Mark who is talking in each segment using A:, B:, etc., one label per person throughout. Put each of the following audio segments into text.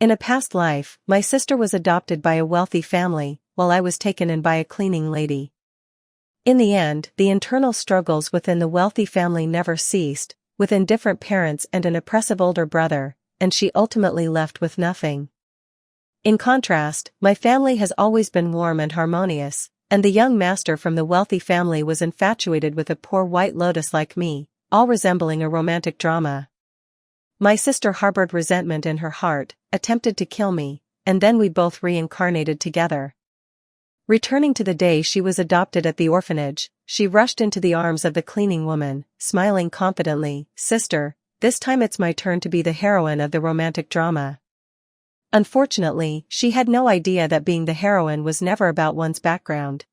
A: In a past life, my sister was adopted by a wealthy family, while I was taken in by a cleaning lady. In the end, the internal struggles within the wealthy family never ceased, with indifferent parents and an oppressive older brother, and she ultimately left with nothing. In contrast, my family has always been warm and harmonious, and the young master from the wealthy family was infatuated with a poor white lotus like me, all resembling a romantic drama. My sister harbored resentment in her heart, attempted to kill me, and then we both reincarnated together. Returning to the day she was adopted at the orphanage, she rushed into the arms of the cleaning woman, smiling confidently, "Sister, this time it's my turn to be the heroine of the romantic drama." Unfortunately, she had no idea that being the heroine was never about one's background.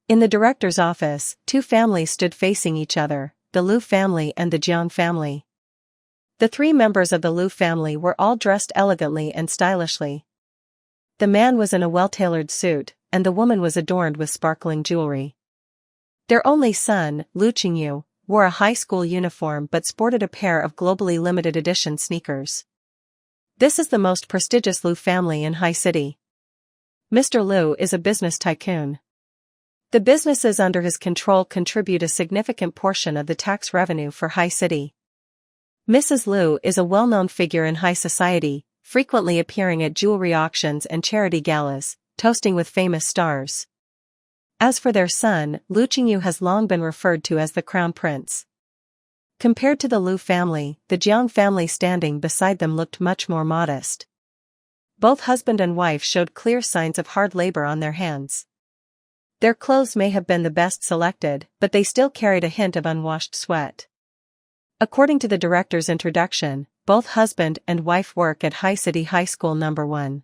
A: In the director's office, two families stood facing each other, the Liu family and the Jiang family. The three members of the Liu family were all dressed elegantly and stylishly. The man was in a well-tailored suit, and the woman was adorned with sparkling jewelry. Their only son, Liu Qingyu, wore a high school uniform but sported a pair of globally limited edition sneakers. This is the most prestigious Liu family in High City. Mr. Liu is a business tycoon. The businesses under his control contribute a significant portion of the tax revenue for High City. Mrs. Liu is a well-known figure in high society, frequently appearing at jewelry auctions and charity galas, toasting with famous stars. As for their son, Liu Qingyu has long been referred to as the Crown Prince. Compared to the Liu family, the Jiang family standing beside them looked much more modest. Both husband and wife showed clear signs of hard labor on their hands. Their clothes may have been the best selected, but they still carried a hint of unwashed sweat. According to the director's introduction, both husband and wife work at High City High School No. 1.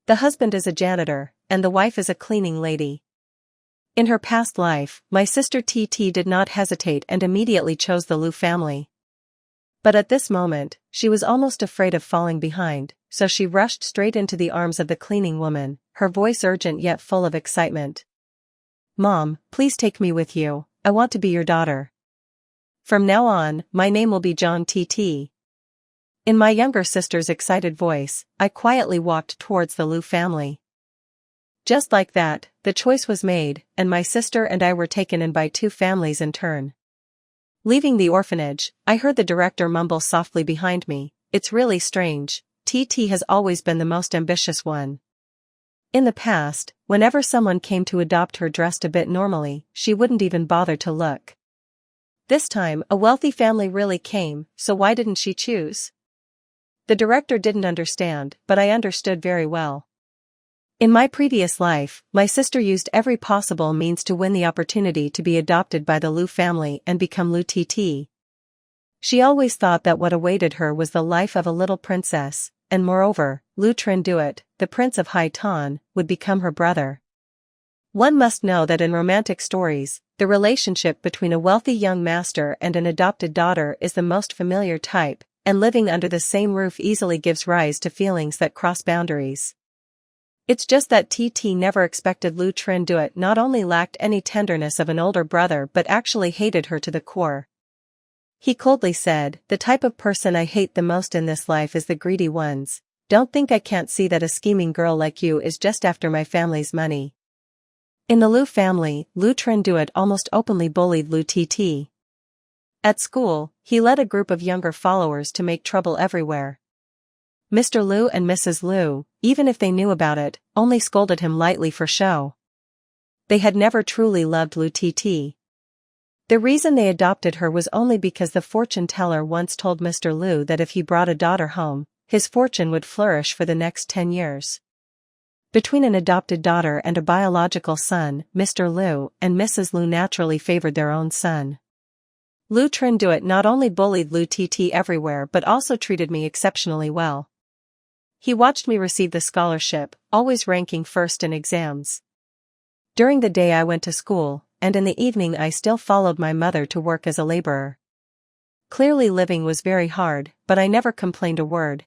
A: The husband is a janitor, and the wife is a cleaning lady. In her past life, my sister TT did not hesitate and immediately chose the Liu family. But at this moment, she was almost afraid of falling behind, so she rushed straight into the arms of the cleaning woman, her voice urgent yet full of excitement. "Mom, please take me with you, I want to be your daughter. From now on, my name will be John TT." In my younger sister's excited voice, I quietly walked towards the Liu family. Just like that, the choice was made, and my sister and I were taken in by two families in turn. Leaving the orphanage, I heard the director mumble softly behind me, "It's really strange, TT has always been the most ambitious one." In the past, whenever someone came to adopt her dressed a bit normally, she wouldn't even bother to look. This time, a wealthy family really came, so why didn't she choose? The director didn't understand, but I understood very well. In my previous life, my sister used every possible means to win the opportunity to be adopted by the Liu family and become Liu TT. She always thought that what awaited her was the life of a little princess, and moreover, Liu Trenduet, the Prince of Hai Tan, would become her brother. One must know that in romantic stories, the relationship between a wealthy young master and an adopted daughter is the most familiar type, and living under the same roof easily gives rise to feelings that cross boundaries. It's just that TT never expected Liu Trenduet not only lacked any tenderness of an older brother but actually hated her to the core. He coldly said, "The type of person I hate the most in this life is the greedy ones. Don't think I can't see that a scheming girl like you is just after my family's money." In the Liu family, Liu Trenduet almost openly bullied Liu TT. At school, he led a group of younger followers to make trouble everywhere. Mr. Liu and Mrs. Liu, even if they knew about it, only scolded him lightly for show. They had never truly loved Liu TT. The reason they adopted her was only because the fortune teller once told Mr. Liu that if he brought a daughter home, his fortune would flourish for the next 10 years. Between an adopted daughter and a biological son, Mr. Liu and Mrs. Liu naturally favored their own son. Liu Trenduet not only bullied Liu TT everywhere but also treated me exceptionally well. He watched me receive the scholarship, always ranking first in exams. During the day I went to school, and in the evening I still followed my mother to work as a laborer. Clearly living was very hard, but I never complained a word.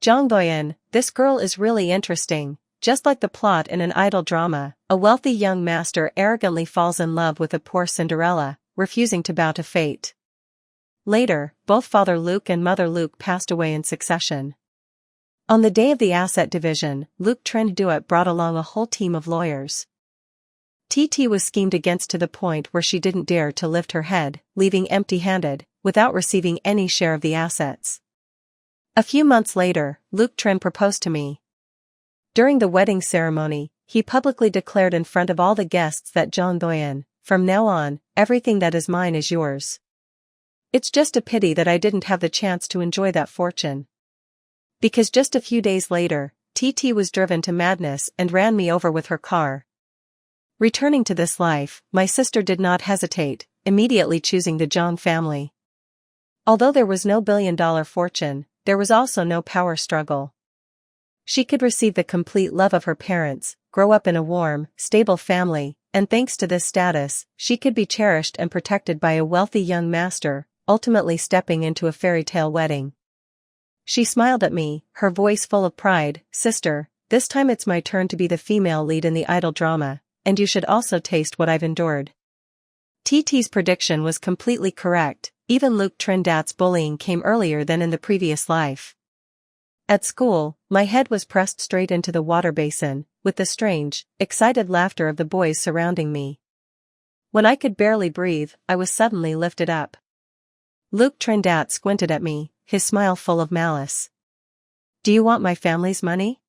A: Zhang Boyan, this girl is really interesting. Just like the plot in an idol drama, a wealthy young master arrogantly falls in love with a poor Cinderella, refusing to bow to fate. Later, both Father Luke and Mother Luke passed away in succession. On the day of the asset division, Luke Trenduet brought along a whole team of lawyers. TT was schemed against to the point where she didn't dare to lift her head, leaving empty-handed, without receiving any share of the assets. A few months later, Luke Tren proposed to me. During the wedding ceremony, he publicly declared in front of all the guests that John Doyen, from now on, everything that is mine is yours. It's just a pity that I didn't have the chance to enjoy that fortune. Because just a few days later, TT was driven to madness and ran me over with her car. Returning to this life, my sister did not hesitate, immediately choosing the John family. Although there was no billion-dollar fortune, there was also no power struggle. She could receive the complete love of her parents, grow up in a warm, stable family, and thanks to this status, she could be cherished and protected by a wealthy young master, ultimately stepping into a fairy tale wedding. She smiled at me, her voice full of pride. "Sister, this time it's my turn to be the female lead in the idol drama, and you should also taste what I've endured." TT's prediction was completely correct. Even Luke Trendat's bullying came earlier than in the previous life. At school, my head was pressed straight into the water basin, with the strange, excited laughter of the boys surrounding me. When I could barely breathe, I was suddenly lifted up. Luke Trendat squinted at me, his smile full of malice. "Do you want my family's money?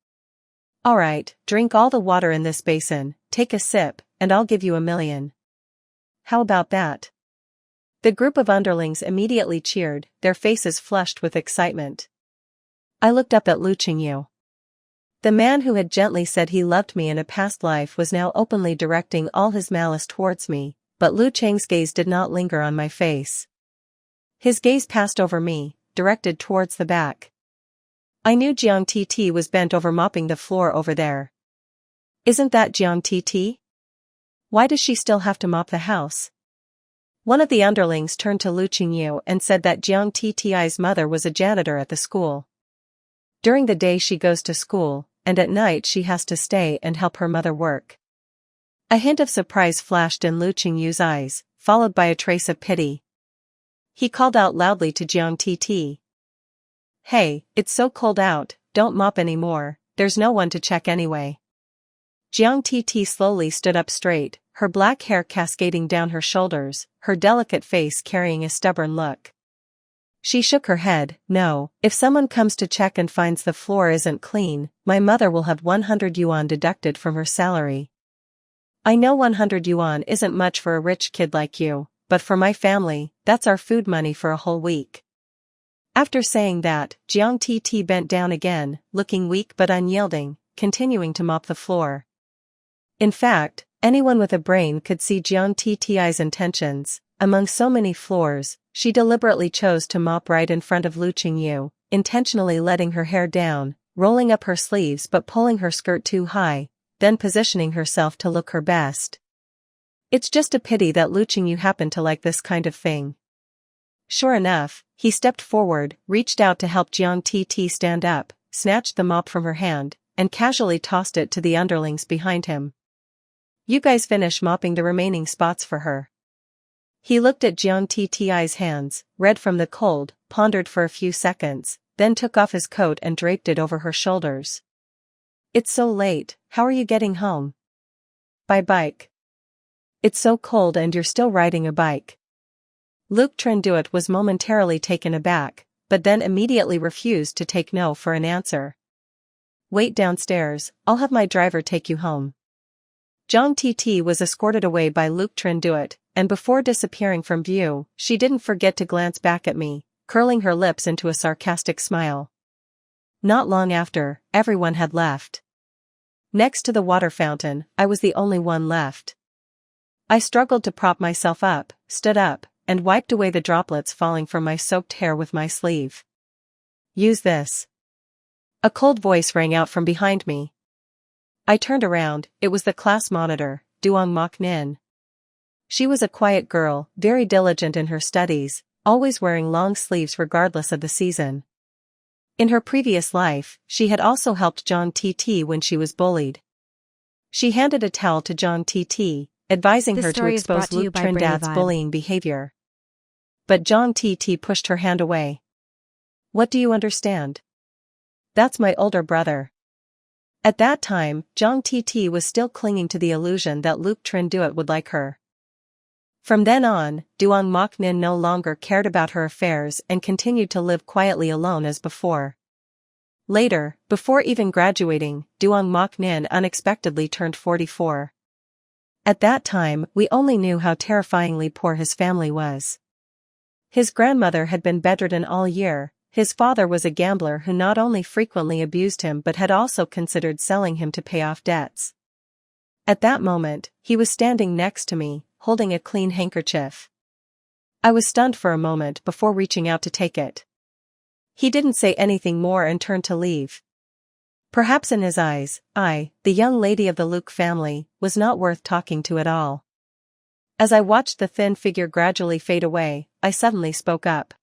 A: All right, drink all the water in this basin, take a sip, and I'll give you $1 million. How about that?" The group of underlings immediately cheered, their faces flushed with excitement. I looked up at Lu Qingyu. The man who had gently said he loved me in a past life was now openly directing all his malice towards me, but Lu Cheng's gaze did not linger on my face. His gaze passed over me, directed towards the back. I knew Jiang TT was bent over mopping the floor over there. "Isn't that Jiang TT? Why does she still have to mop the house?" One of the underlings turned to Lu Qingyu and said that Jiang TTI's mother was a janitor at the school. During the day she goes to school, and at night she has to stay and help her mother work. A hint of surprise flashed in Lu Qingyu's eyes, followed by a trace of pity. He called out loudly to Jiang TT. "Hey, it's so cold out, don't mop anymore, there's no one to check anyway." Jiang TT slowly stood up straight, her black hair cascading down her shoulders, her delicate face carrying a stubborn look. She shook her head. "No, if someone comes to check and finds the floor isn't clean, my mother will have 100 yuan deducted from her salary. I know 100 yuan isn't much for a rich kid like you, but for my family, that's our food money for a whole week." After saying that, Jiang TT bent down again, looking weak but unyielding, continuing to mop the floor. In fact, anyone with a brain could see Jiang TTI's intentions. Among so many floors, she deliberately chose to mop right in front of Lu Qingyu, intentionally letting her hair down, rolling up her sleeves but pulling her skirt too high, then positioning herself to look her best. It's just a pity that Lu Qingyu happened to like this kind of thing. Sure enough, he stepped forward, reached out to help Jiang TT stand up, snatched the mop from her hand, and casually tossed it to the underlings behind him. "You guys finish mopping the remaining spots for her." He looked at Jiang TTI's hands, red from the cold, pondered for a few seconds, then took off his coat and draped it over her shoulders. "It's so late, how are you getting home?" "By bike." "It's so cold and you're still riding a bike." Luke Trenduet was momentarily taken aback, but then immediately refused to take no for an answer. "Wait downstairs, I'll have my driver take you home." Jiang TT was escorted away by Luke Trenduet, and before disappearing from view, she didn't forget to glance back at me, curling her lips into a sarcastic smile. Not long after, everyone had left. Next to the water fountain, I was the only one left. I struggled to prop myself up, stood up, and wiped away the droplets falling from my soaked hair with my sleeve. "Use this." A cold voice rang out from behind me. I turned around. It was the class monitor, Duong Mok Nin. She was a quiet girl, very diligent in her studies, always wearing long sleeves regardless of the season. In her previous life, she had also helped John TT when she was bullied. She handed a towel to John TT, advising her to expose Luke Trendat's bullying behavior. But John TT pushed her hand away. "What do you understand?" That's my older brother. At that time, Zhang Tt was still clinging to the illusion that Luke Trinduit would like her. From then on, Duong Mok Nin no longer cared about her affairs and continued to live quietly alone as before. Later, before even graduating, Duong Mok Nin unexpectedly turned 44. At that time, we only knew how terrifyingly poor his family was. His grandmother had been bedridden all year. His father was a gambler who not only frequently abused him but had also considered selling him to pay off debts. At that moment, he was standing next to me, holding a clean handkerchief. I was stunned for a moment before reaching out to take it. He didn't say anything more and turned to leave. Perhaps in his eyes, I, the young lady of the Luke family, was not worth talking to at all. As I watched the thin figure gradually fade away, I suddenly spoke up.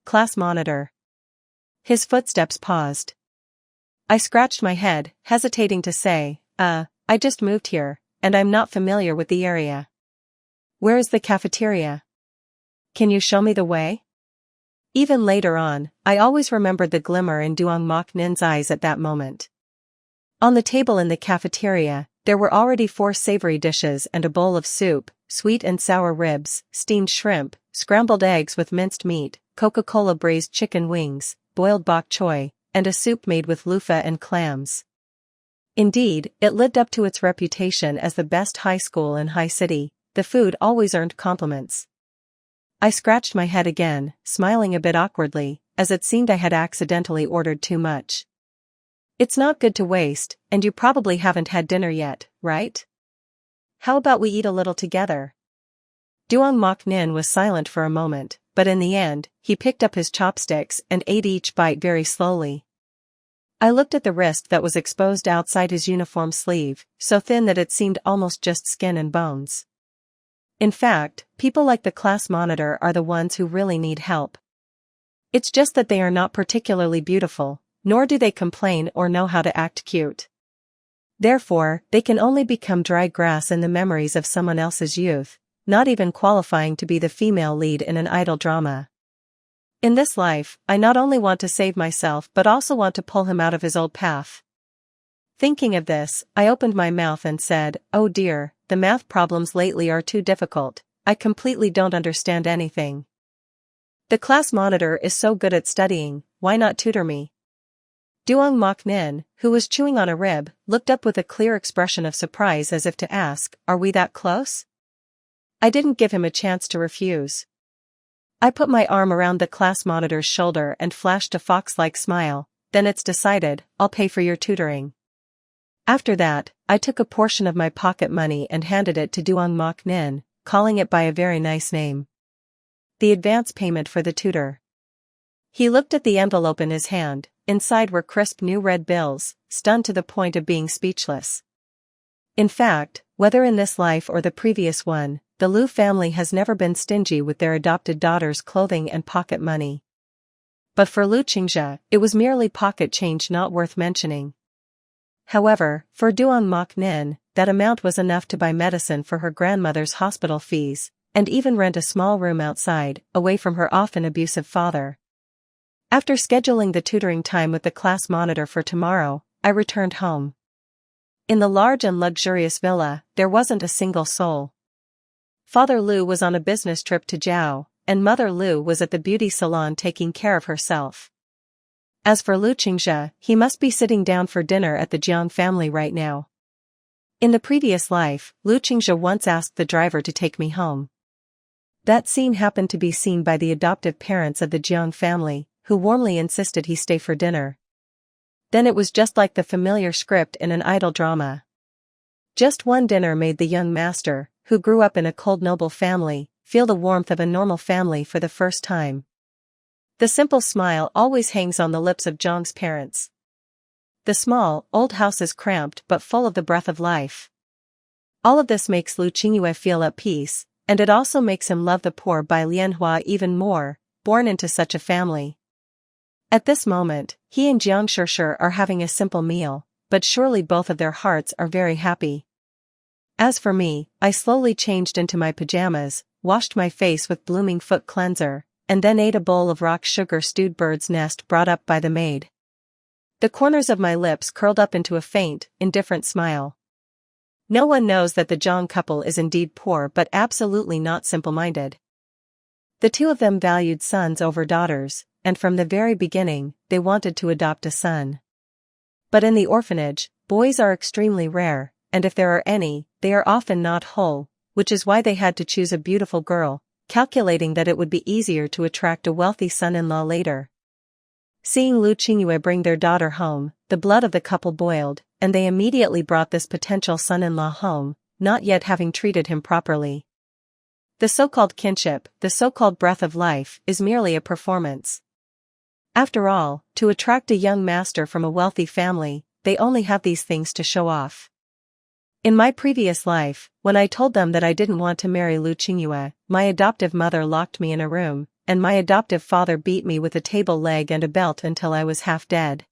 A: Class monitor. His footsteps paused. I scratched my head, hesitating to say, I just moved here, and I'm not familiar with the area. Where is the cafeteria? Can you show me the way? Even later on, I always remembered the glimmer in Duong Mok Nin's eyes at that moment. On the table in the cafeteria, there were already 4 savory dishes and a bowl of soup, sweet and sour ribs, steamed shrimp, scrambled eggs with minced meat, Coca-Cola braised chicken wings, boiled bok choy, and a soup made with loofah and clams. Indeed, it lived up to its reputation as the best high school in High City. The food always earned compliments. I scratched my head again, smiling a bit awkwardly, as it seemed I had accidentally ordered too much. It's not good to waste, and you probably haven't had dinner yet, right? How about we eat a little together? Duong Mok Nin was silent for a moment, but in the end, he picked up his chopsticks and ate each bite very slowly. I looked at the wrist that was exposed outside his uniform sleeve, so thin that it seemed almost just skin and bones. In fact, people like the class monitor are the ones who really need help. It's just that they are not particularly beautiful, nor do they complain or know how to act cute. Therefore, they can only become dry grass in the memories of someone else's youth, not even qualifying to be the female lead in an idol drama. In this life, I not only want to save myself but also want to pull him out of his old path. Thinking of this, I opened my mouth and said, "Oh dear, the math problems lately are too difficult, I completely don't understand anything. The class monitor is so good at studying, why not tutor me?" Duong Mok Nin, who was chewing on a rib, looked up with a clear expression of surprise as if to ask, "Are we that close?" I didn't give him a chance to refuse. I put my arm around the class monitor's shoulder and flashed a fox-like smile. "Then it's decided, I'll pay for your tutoring." After that, I took a portion of my pocket money and handed it to Duong Mok Nin, calling it by a very nice name. The advance payment for the tutor. He looked at the envelope in his hand. Inside were crisp new red bills, stunned to the point of being speechless. In fact, whether in this life or the previous one, the Liu family has never been stingy with their adopted daughter's clothing and pocket money. But for Liu Qingzhe, it was merely pocket change not worth mentioning. However, for Duong Mok Nin, that amount was enough to buy medicine for her grandmother's hospital fees, and even rent a small room outside, away from her often abusive father. After scheduling the tutoring time with the class monitor for tomorrow, I returned home. In the large and luxurious villa, there wasn't a single soul. Father Liu was on a business trip to Zhao, and Mother Liu was at the beauty salon taking care of herself. As for Liu Qingzhe, he must be sitting down for dinner at the Jiang family right now. In the previous life, Liu Qingzhe once asked the driver to take me home. That scene happened to be seen by the adoptive parents of the Jiang family, who warmly insisted he stay for dinner. Then it was just like the familiar script in an idol drama. Just one dinner made the young master, who grew up in a cold noble family, feel the warmth of a normal family for the first time. The simple smile always hangs on the lips of Zhang's parents. The small, old house is cramped but full of the breath of life. All of this makes Liu Qingyue feel at peace, and it also makes him love the poor Bai Lianhua even more, born into such a family. At this moment, he and Jiang Shishir are having a simple meal, but surely both of their hearts are very happy. As for me, I slowly changed into my pajamas, washed my face with blooming foot cleanser, and then ate a bowl of rock sugar stewed bird's nest brought up by the maid. The corners of my lips curled up into a faint, indifferent smile. No one knows that the Zhang couple is indeed poor but absolutely not simple-minded. The two of them valued sons over daughters, and from the very beginning, they wanted to adopt a son. But in the orphanage, boys are extremely rare, and if there are any, they are often not whole, which is why they had to choose a beautiful girl, calculating that it would be easier to attract a wealthy son-in-law later. Seeing Lu Qingyue bring their daughter home, the blood of the couple boiled, and they immediately brought this potential son-in-law home, not yet having treated him properly. The so-called kinship, the so-called breath of life, is merely a performance. After all, to attract a young master from a wealthy family, they only have these things to show off. In my previous life, when I told them that I didn't want to marry Lu Qingyue, my adoptive mother locked me in a room, and my adoptive father beat me with a table leg and a belt until I was half dead.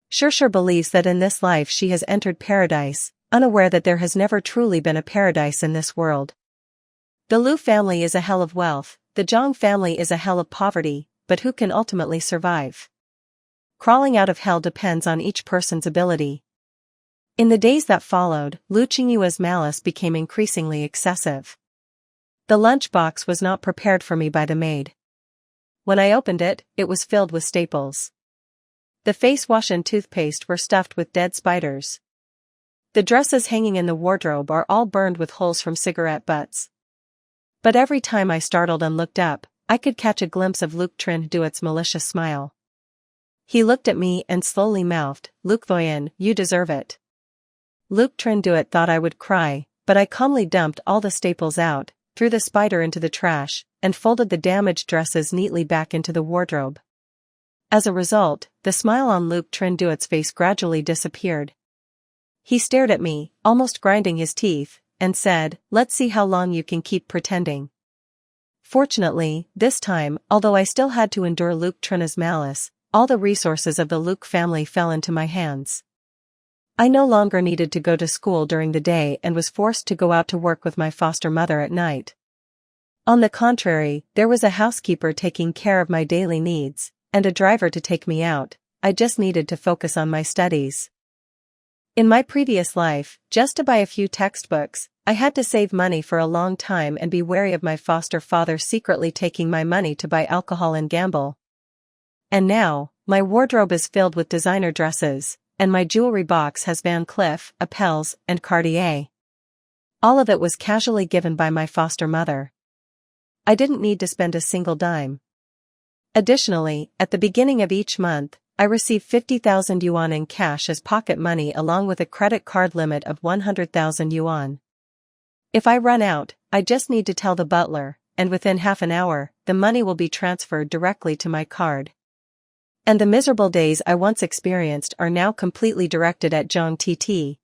A: Sure believes that in this life she has entered paradise, unaware that there has never truly been a paradise in this world. The Lu family is a hell of wealth, the Zhang family is a hell of poverty, but who can ultimately survive? Crawling out of hell depends on each person's ability. In the days that followed, Lu Qingyue's malice became increasingly excessive. The lunchbox was not prepared for me by the maid. When I opened it, it was filled with staples. The face wash and toothpaste were stuffed with dead spiders. The dresses hanging in the wardrobe are all burned with holes from cigarette butts. But every time I startled and looked up, I could catch a glimpse of Luc Trinduet's malicious smile. He looked at me and slowly mouthed, "Luc Thoyen, you deserve it." Luc Trinduet thought I would cry, but I calmly dumped all the staples out, threw the spider into the trash, and folded the damaged dresses neatly back into the wardrobe. As a result, the smile on Luc Trinduet's face gradually disappeared. He stared at me, almost grinding his teeth, and said, "Let's see how long you can keep pretending." Fortunately, this time, although I still had to endure Luc Trinduet's malice, all the resources of the Luc family fell into my hands. I no longer needed to go to school during the day and was forced to go out to work with my foster mother at night. On the contrary, there was a housekeeper taking care of my daily needs, and a driver to take me out. I just needed to focus on my studies. In my previous life, just to buy a few textbooks, I had to save money for a long time and be wary of my foster father secretly taking my money to buy alcohol and gamble. And now, my wardrobe is filled with designer dresses, and my jewelry box has Van Cleef, Appels, and Cartier. All of it was casually given by my foster mother. I didn't need to spend a single dime. Additionally, at the beginning of each month, I receive 50,000 yuan in cash as pocket money along with a credit card limit of 100,000 yuan. If I run out, I just need to tell the butler, and within half an hour, the money will be transferred directly to my card. And the miserable days I once experienced are now completely directed at Zhang Tt.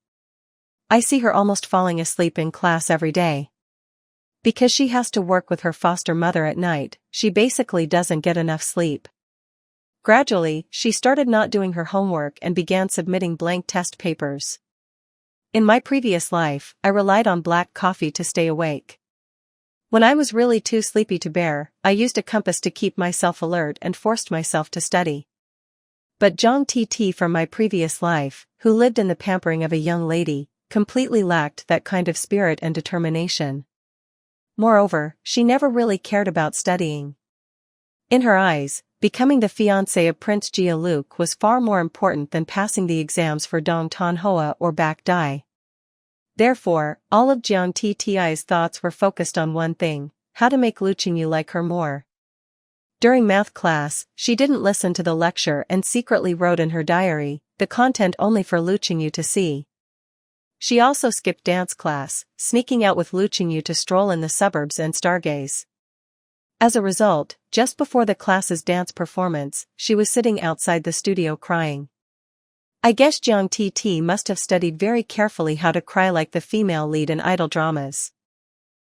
A: I see her almost falling asleep in class every day. Because she has to work with her foster mother at night, she basically doesn't get enough sleep. Gradually, she started not doing her homework and began submitting blank test papers. In my previous life, I relied on black coffee to stay awake. When I was really too sleepy to bear, I used a compass to keep myself alert and forced myself to study. But Zhang Tt from my previous life, who lived in the pampering of a young lady, completely lacked that kind of spirit and determination. Moreover, she never really cared about studying. In her eyes, becoming the fiancé of Prince Jia Luke was far more important than passing the exams for Dong Tan Hoa or Bac Dai. Therefore, all of Jiang Tt's thoughts were focused on one thing: how to make Lu Qingyu like her more. During math class, she didn't listen to the lecture and secretly wrote in her diary, the content only for Lu Qingyu to see. She also skipped dance class, sneaking out with Lu Qingyu to stroll in the suburbs and stargaze. As a result, just before the class's dance performance, she was sitting outside the studio crying. I guess Jiang Tt must have studied very carefully how to cry like the female lead in idol dramas.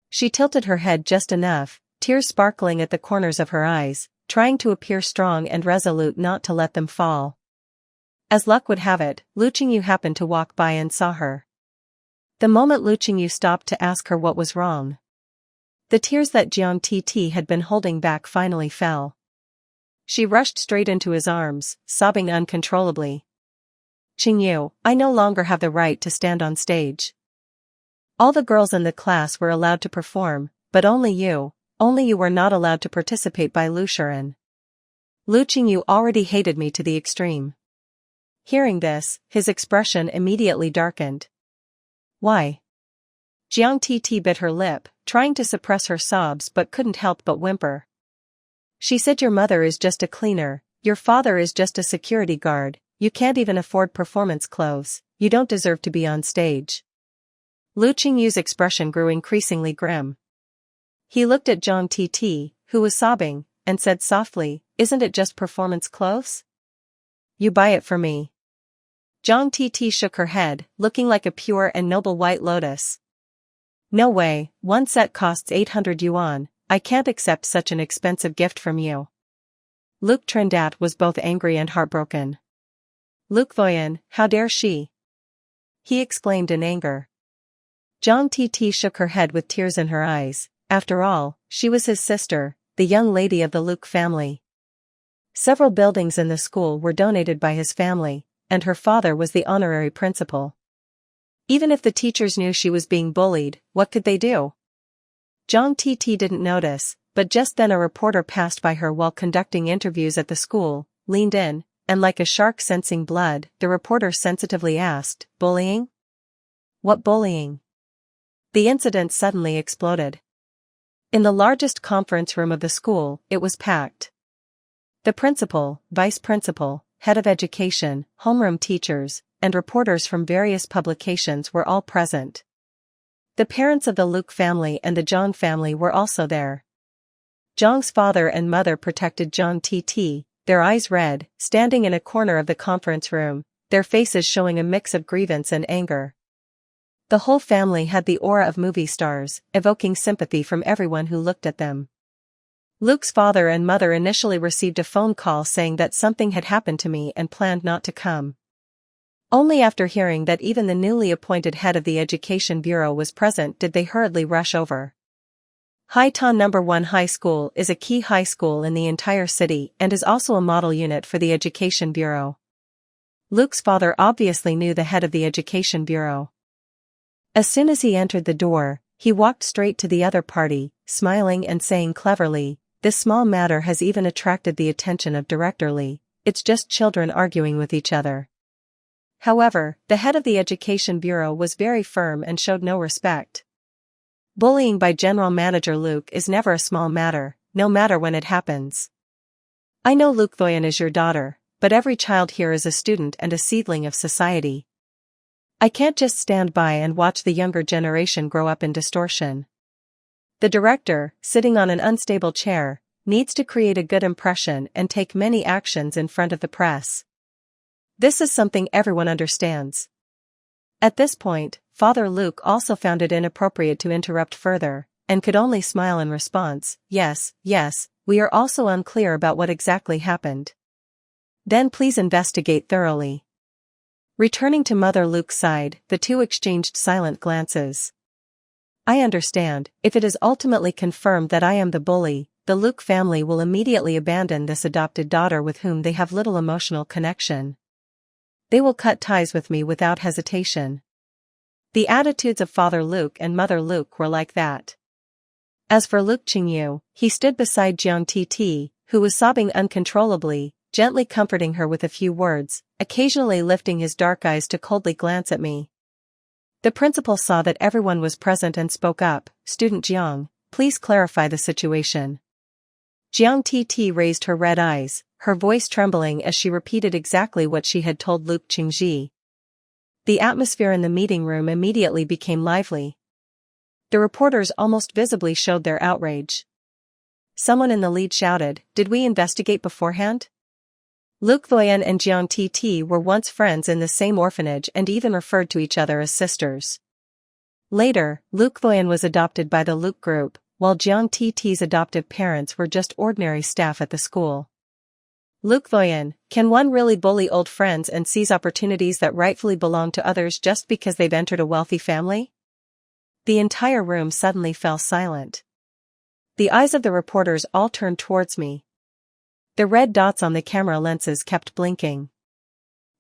A: She tilted her head just enough, tears sparkling at the corners of her eyes, trying to appear strong and resolute not to let them fall. As luck would have it, Lu Qingyu happened to walk by and saw her. The moment Lu Qingyu stopped to ask her what was wrong, the tears that Jiang Tt had been holding back finally fell. She rushed straight into his arms, sobbing uncontrollably. Qingyu, I no longer have the right to stand on stage. All the girls in the class were allowed to perform, but only you were not allowed to participate by Lu Shiren. Lu Qingyu already hated me to the extreme. Hearing this, his expression immediately darkened. Why? Jiang Titi bit her lip, trying to suppress her sobs but couldn't help but whimper. She said your mother is just a cleaner, your father is just a security guard, you can't even afford performance clothes, you don't deserve to be on stage. Lu Qingyu's expression grew increasingly grim. He looked at Jiang Titi, who was sobbing, and said softly, isn't it just performance clothes? You buy it for me. Jiang Titi shook her head, looking like a pure and noble white lotus. No way, one set costs 800 yuan, I can't accept such an expensive gift from you. Luke Trendat was both angry and heartbroken. Luke Voyan, how dare she? He exclaimed in anger. Jiang Titi shook her head with tears in her eyes. After all, she was his sister, the young lady of the Luke family. Several buildings in the school were donated by his family, and her father was the honorary principal. Even if the teachers knew she was being bullied, what could they do? Jiang Titi didn't notice, but just then a reporter passed by her while conducting interviews at the school, leaned in, and like a shark sensing blood, the reporter sensitively asked, bullying? What bullying? The incident suddenly exploded. In the largest conference room of the school, it was packed. The principal, vice principal, head of education, homeroom teachers, and reporters from various publications were all present. The parents of the Luke family and the Zhang family were also there. Zhang's father and mother protected Jiang Titi, their eyes red, standing in a corner of the conference room, their faces showing a mix of grievance and anger. The whole family had the aura of movie stars, evoking sympathy from everyone who looked at them. Luke's father and mother initially received a phone call saying that something had happened to me and planned not to come. Only after hearing that even the newly appointed head of the Education Bureau was present did they hurriedly rush over. Haitan No. 1 High School is a key high school in the entire city and is also a model unit for the Education Bureau. Luke's father obviously knew the head of the Education Bureau. As soon as he entered the door, he walked straight to the other party, smiling and saying cleverly, this small matter has even attracted the attention of Director Li, it's just children arguing with each other. However, the head of the Education Bureau was very firm and showed no respect. Bullying by General Manager Luke is never a small matter, no matter when it happens. I know Luke Voyan is your daughter, but every child here is a student and a seedling of society. I can't just stand by and watch the younger generation grow up in distortion. The director, sitting on an unstable chair, needs to create a good impression and take many actions in front of the press. This is something everyone understands. At this point, Father Luke also found it inappropriate to interrupt further, and could only smile in response, yes, we are also unclear about what exactly happened. Then please investigate thoroughly. Returning to Mother Luke's side, the two exchanged silent glances. I understand, if it is ultimately confirmed that I am the bully, the Luke family will immediately abandon this adopted daughter with whom they have little emotional connection. They will cut ties with me without hesitation. The attitudes of Father Luke and Mother Luke were like that. As for Luke Qingyu, he stood beside Jiang Titi, who was sobbing uncontrollably, gently comforting her with a few words, occasionally lifting his dark eyes to coldly glance at me. The principal saw that everyone was present and spoke up, Student Jiang, please clarify the situation. Jiang Titi raised her red eyes, her voice trembling as she repeated exactly what she had told Luke Qingji. The atmosphere in the meeting room immediately became lively. The reporters almost visibly showed their outrage. Someone in the lead shouted, did we investigate beforehand? Luke Voyan and Jiang Titi were once friends in the same orphanage and even referred to each other as sisters. Later, Luke Voyan was adopted by the Luke group, while Jiang Titi's adoptive parents were just ordinary staff at the school. Luke Voyan, can one really bully old friends and seize opportunities that rightfully belong to others just because they've entered a wealthy family? The entire room suddenly fell silent. The eyes of the reporters all turned towards me. The red dots on the camera lenses kept blinking.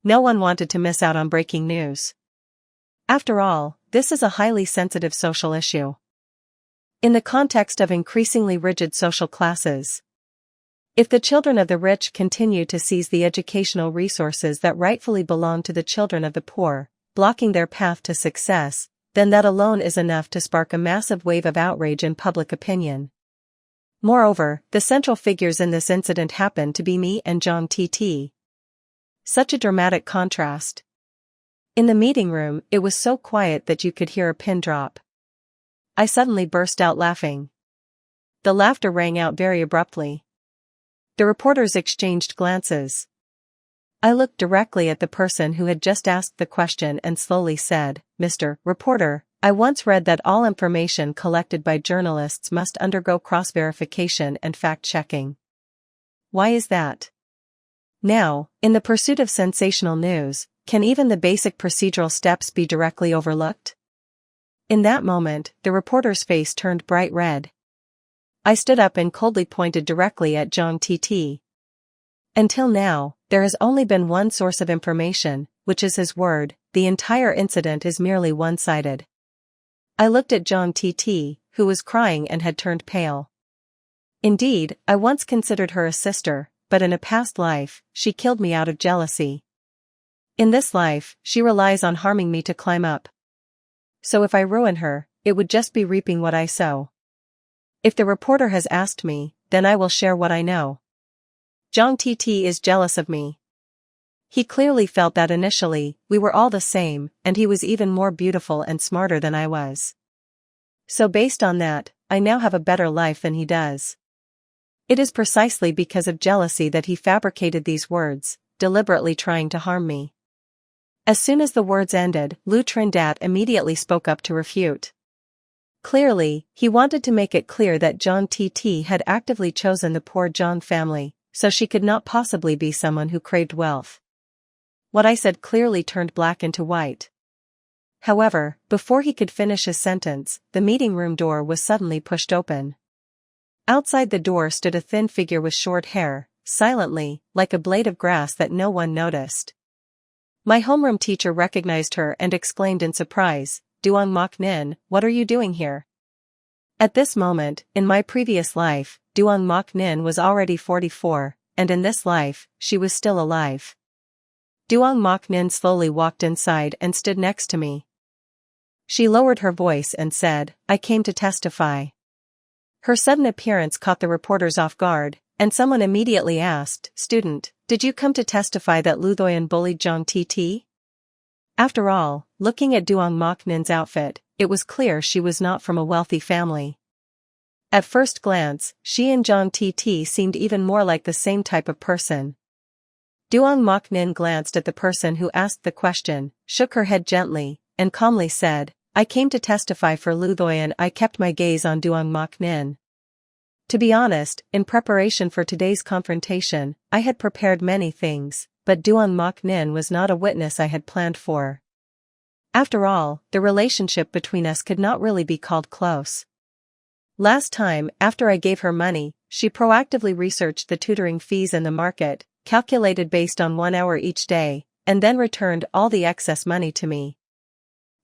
A: No one wanted to miss out on breaking news. After all, this is a highly sensitive social issue. In the context of increasingly rigid social classes, if the children of the rich continue to seize the educational resources that rightfully belong to the children of the poor, blocking their path to success, then that alone is enough to spark a massive wave of outrage in public opinion. Moreover, the central figures in this incident happen to be me and John T.T. Such a dramatic contrast. In the meeting room, it was so quiet that you could hear a pin drop. I suddenly burst out laughing. The laughter rang out very abruptly. The reporters exchanged glances. I looked directly at the person who had just asked the question and slowly said, "Mr. Reporter, I once read that all information collected by journalists must undergo cross-verification and fact-checking. Why is that? Now, in the pursuit of sensational news, can even the basic procedural steps be directly overlooked?" In that moment, the reporter's face turned bright red. I stood up and coldly pointed directly at John T.T. Until now, there has only been one source of information, which is his word. The entire incident is merely one-sided. I looked at John T.T., who was crying and had turned pale. Indeed, I once considered her a sister, but in a past life, she killed me out of jealousy. In this life, she relies on harming me to climb up. So if I ruin her, it would just be reaping what I sow. If the reporter has asked me, then I will share what I know. John T.T. is jealous of me. He clearly felt that initially, we were all the same, and he was even more beautiful and smarter than I was. So based on that, I now have a better life than he does. It is precisely because of jealousy that he fabricated these words, deliberately trying to harm me. As soon as the words ended, Lou Trindat immediately spoke up to refute. Clearly, he wanted to make it clear that John T.T. had actively chosen the poor John family, so she could not possibly be someone who craved wealth. What I said clearly turned black into white. However, before he could finish his sentence, the meeting room door was suddenly pushed open. Outside the door stood a thin figure with short hair, silently, like a blade of grass that no one noticed. My homeroom teacher recognized her and exclaimed in surprise, "Duong Mok Nin, what are you doing here?" At this moment, in my previous life, Duong Mok Nin was already 44, and in this life, she was still alive. Duong Mok Nin slowly walked inside and stood next to me. She lowered her voice and said, "I came to testify." Her sudden appearance caught the reporters off guard, and someone immediately asked, "Student, did you come to testify that Lu Thoyan bullied John T.T.?" After all, looking at Duong Mok Nin's outfit, it was clear she was not from a wealthy family. At first glance, she and John T.T. seemed even more like the same type of person. Duong Mok Nin glanced at the person who asked the question, shook her head gently, and calmly said, "I came to testify for Lu Thoyan." I kept my gaze on Duong Mok Nin. To be honest, in preparation for today's confrontation, I had prepared many things, but Duong Mok Nin was not a witness I had planned for. After all, the relationship between us could not really be called close. Last time, after I gave her money, she proactively researched the tutoring fees in the market, calculated based on 1 hour each day, and then returned all the excess money to me.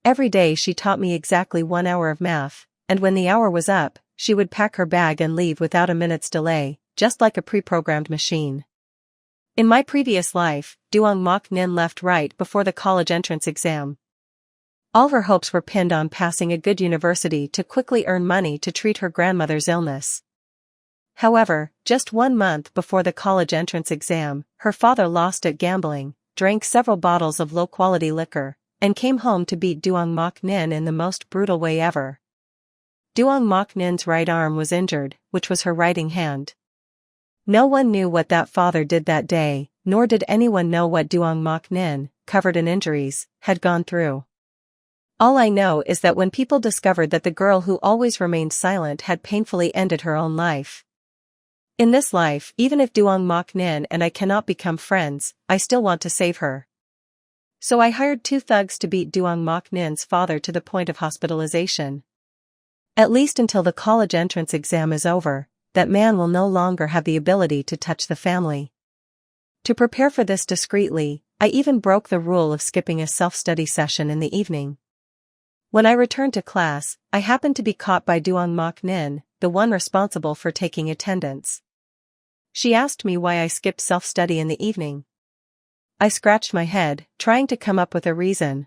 A: Every day she taught me exactly 1 hour of math, and when the hour was up, she would pack her bag and leave without a minute's delay, just like a pre-programmed machine. In my previous life, Duong Mok Nin left right before the college entrance exam. All her hopes were pinned on passing a good university to quickly earn money to treat her grandmother's illness. However, just 1 month before the college entrance exam, her father lost at gambling, drank several bottles of low-quality liquor, and came home to beat Duong Mok Nin in the most brutal way ever. Duong Mok Nin's right arm was injured, which was her writing hand. No one knew what that father did that day, nor did anyone know what Duong Mok Nin, covered in injuries, had gone through. All I know is that when people discovered that the girl who always remained silent had painfully ended her own life. In this life, even if Duong Mok Nin and I cannot become friends, I still want to save her. So I hired 2 thugs to beat Duong Mok Nin's father to the point of hospitalization. At least until the college entrance exam is over, that man will no longer have the ability to touch the family. To prepare for this discreetly, I even broke the rule of skipping a self-study session in the evening. When I returned to class, I happened to be caught by Duong Mok Nin, the one responsible for taking attendance. She asked me why I skipped self-study in the evening. I scratched my head, trying to come up with a reason.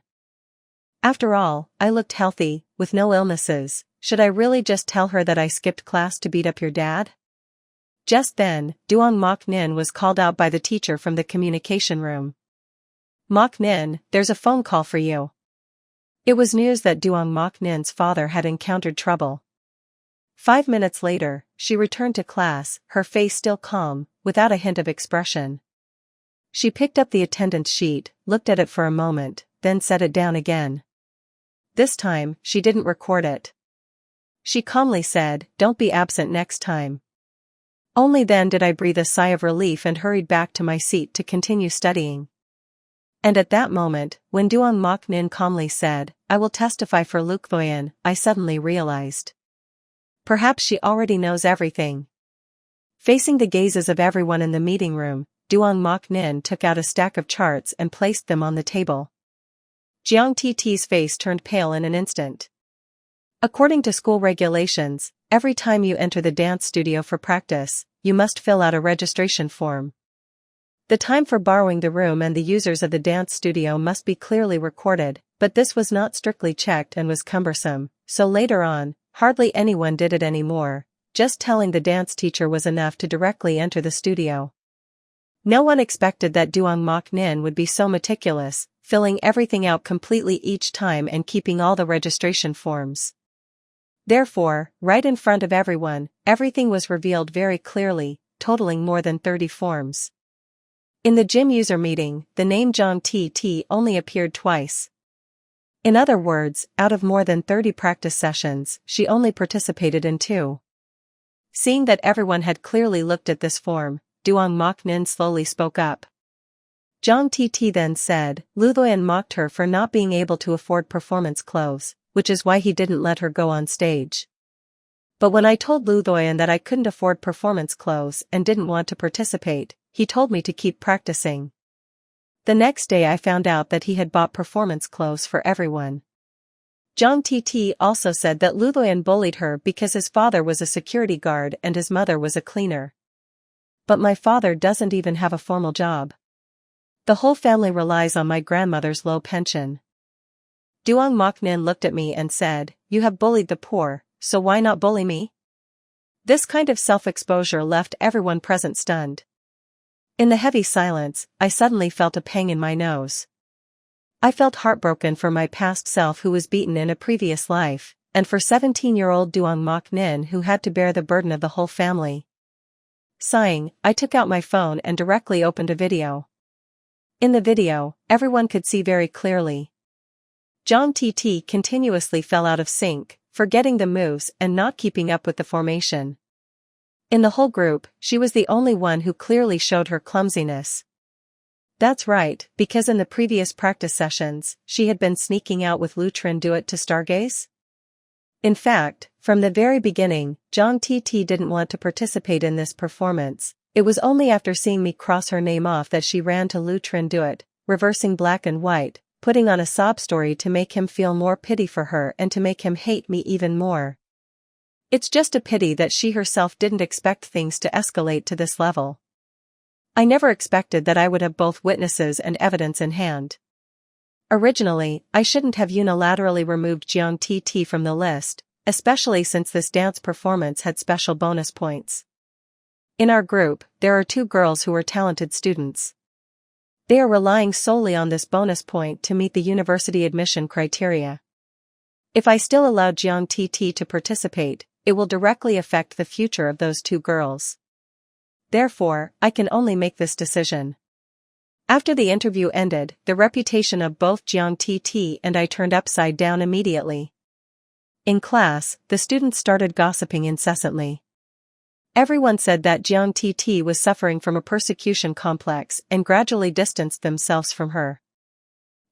A: After all, I looked healthy, with no illnesses. Should I really just tell her that I skipped class to beat up your dad? Just then, Duong Mok Nin was called out by the teacher from the communication room. Mok Nin, there's a phone call for you. It was news that Duong Mok Nin's father had encountered trouble. 5 minutes later, she returned to class, her face still calm, without a hint of expression. She picked up the attendance sheet, looked at it for a moment, then set it down again. This time, she didn't record it. She calmly said, "Don't be absent next time." Only then did I breathe a sigh of relief and hurried back to my seat to continue studying. And at that moment, when Duong Mok Nin calmly said, "I will testify for Luke Thoyen," I suddenly realized. Perhaps she already knows everything. Facing the gazes of everyone in the meeting room, Duong Mok Nin took out a stack of charts and placed them on the table. Jiang Tt's face turned pale in an instant. According to school regulations, every time you enter the dance studio for practice, you must fill out a registration form. The time for borrowing the room and the users of the dance studio must be clearly recorded, but this was not strictly checked and was cumbersome, so later on, hardly anyone did it anymore. Just telling the dance teacher was enough to directly enter the studio. No one expected that Duong Mok Nin would be so meticulous, filling everything out completely each time and keeping all the registration forms. Therefore, right in front of everyone, everything was revealed very clearly, totaling more than 30 forms. In the gym user meeting, the name Jiang Tt only appeared twice. In other words, out of more than 30 practice sessions, she only participated in 2. Seeing that everyone had clearly looked at this form, Duong Mok Nin slowly spoke up. Jiang Tt then said, "Lu Thoyen mocked her for not being able to afford performance clothes, which is why he didn't let her go on stage. But when I told Lu Thoyen that I couldn't afford performance clothes and didn't want to participate, he told me to keep practicing. The next day I found out that he had bought performance clothes for everyone." Jiang Tt also said that Lu Thoyen bullied her because his father was a security guard and his mother was a cleaner. "But my father doesn't even have a formal job. The whole family relies on my grandmother's low pension." Duong Mok Nin looked at me and said, "You have bullied the poor, so why not bully me?" This kind of self-exposure left everyone present stunned. In the heavy silence, I suddenly felt a pang in my nose. I felt heartbroken for my past self who was beaten in a previous life, and for 17-year-old Duong Mok Nin who had to bear the burden of the whole family. Sighing, I took out my phone and directly opened a video. In the video, everyone could see very clearly. Jiang Tt continuously fell out of sync, forgetting the moves and not keeping up with the formation. In the whole group, she was the only one who clearly showed her clumsiness. That's right, because in the previous practice sessions, she had been sneaking out with Lu Trin Duet to stargaze. In fact, from the very beginning, Jiang Tt didn't want to participate in this performance. It was only after seeing me cross her name off that she ran to Lu Trin Duet, reversing black and white, putting on a sob story to make him feel more pity for her and to make him hate me even more. It's just a pity that she herself didn't expect things to escalate to this level. I never expected that I would have both witnesses and evidence in hand. Originally, I shouldn't have unilaterally removed Jiang Tt from the list, especially since this dance performance had special bonus points. In our group, there are 2 girls who are talented students. They are relying solely on this bonus point to meet the university admission criteria. If I still allow Jiang Tt to participate, it will directly affect the future of those 2 girls. Therefore, I can only make this decision. After the interview ended, the reputation of both Jiang Tt and I turned upside down immediately. In class, the students started gossiping incessantly. Everyone said that Jiang Tt was suffering from a persecution complex and gradually distanced themselves from her.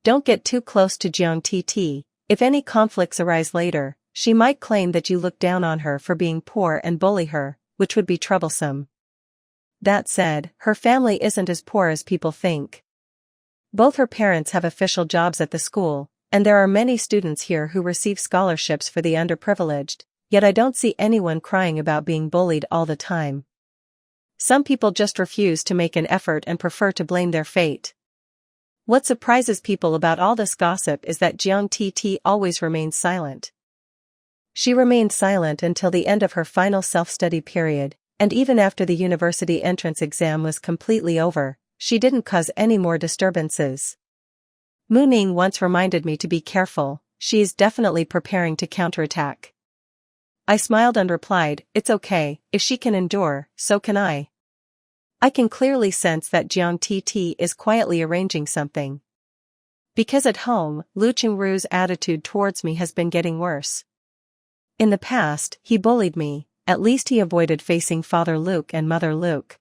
A: Don't get too close to Jiang Tt. If any conflicts arise later, she might claim that you look down on her for being poor and bully her, which would be troublesome. That said, her family isn't as poor as people think. Both her parents have official jobs at the school, and there are many students here who receive scholarships for the underprivileged, yet I don't see anyone crying about being bullied all the time. Some people just refuse to make an effort and prefer to blame their fate. What surprises people about all this gossip is that Jiang Tt always remains silent. She remained silent until the end of her final self-study period, and even after the university entrance exam was completely over, she didn't cause any more disturbances. Mu Ning once reminded me to be careful, she is definitely preparing to counterattack. I smiled and replied, it's okay, if she can endure, so can I. I can clearly sense that Jiang Tt is quietly arranging something. Because at home, Lu Qingru's attitude towards me has been getting worse. In the past, he bullied me, at least he avoided facing Father Luke and Mother Luke.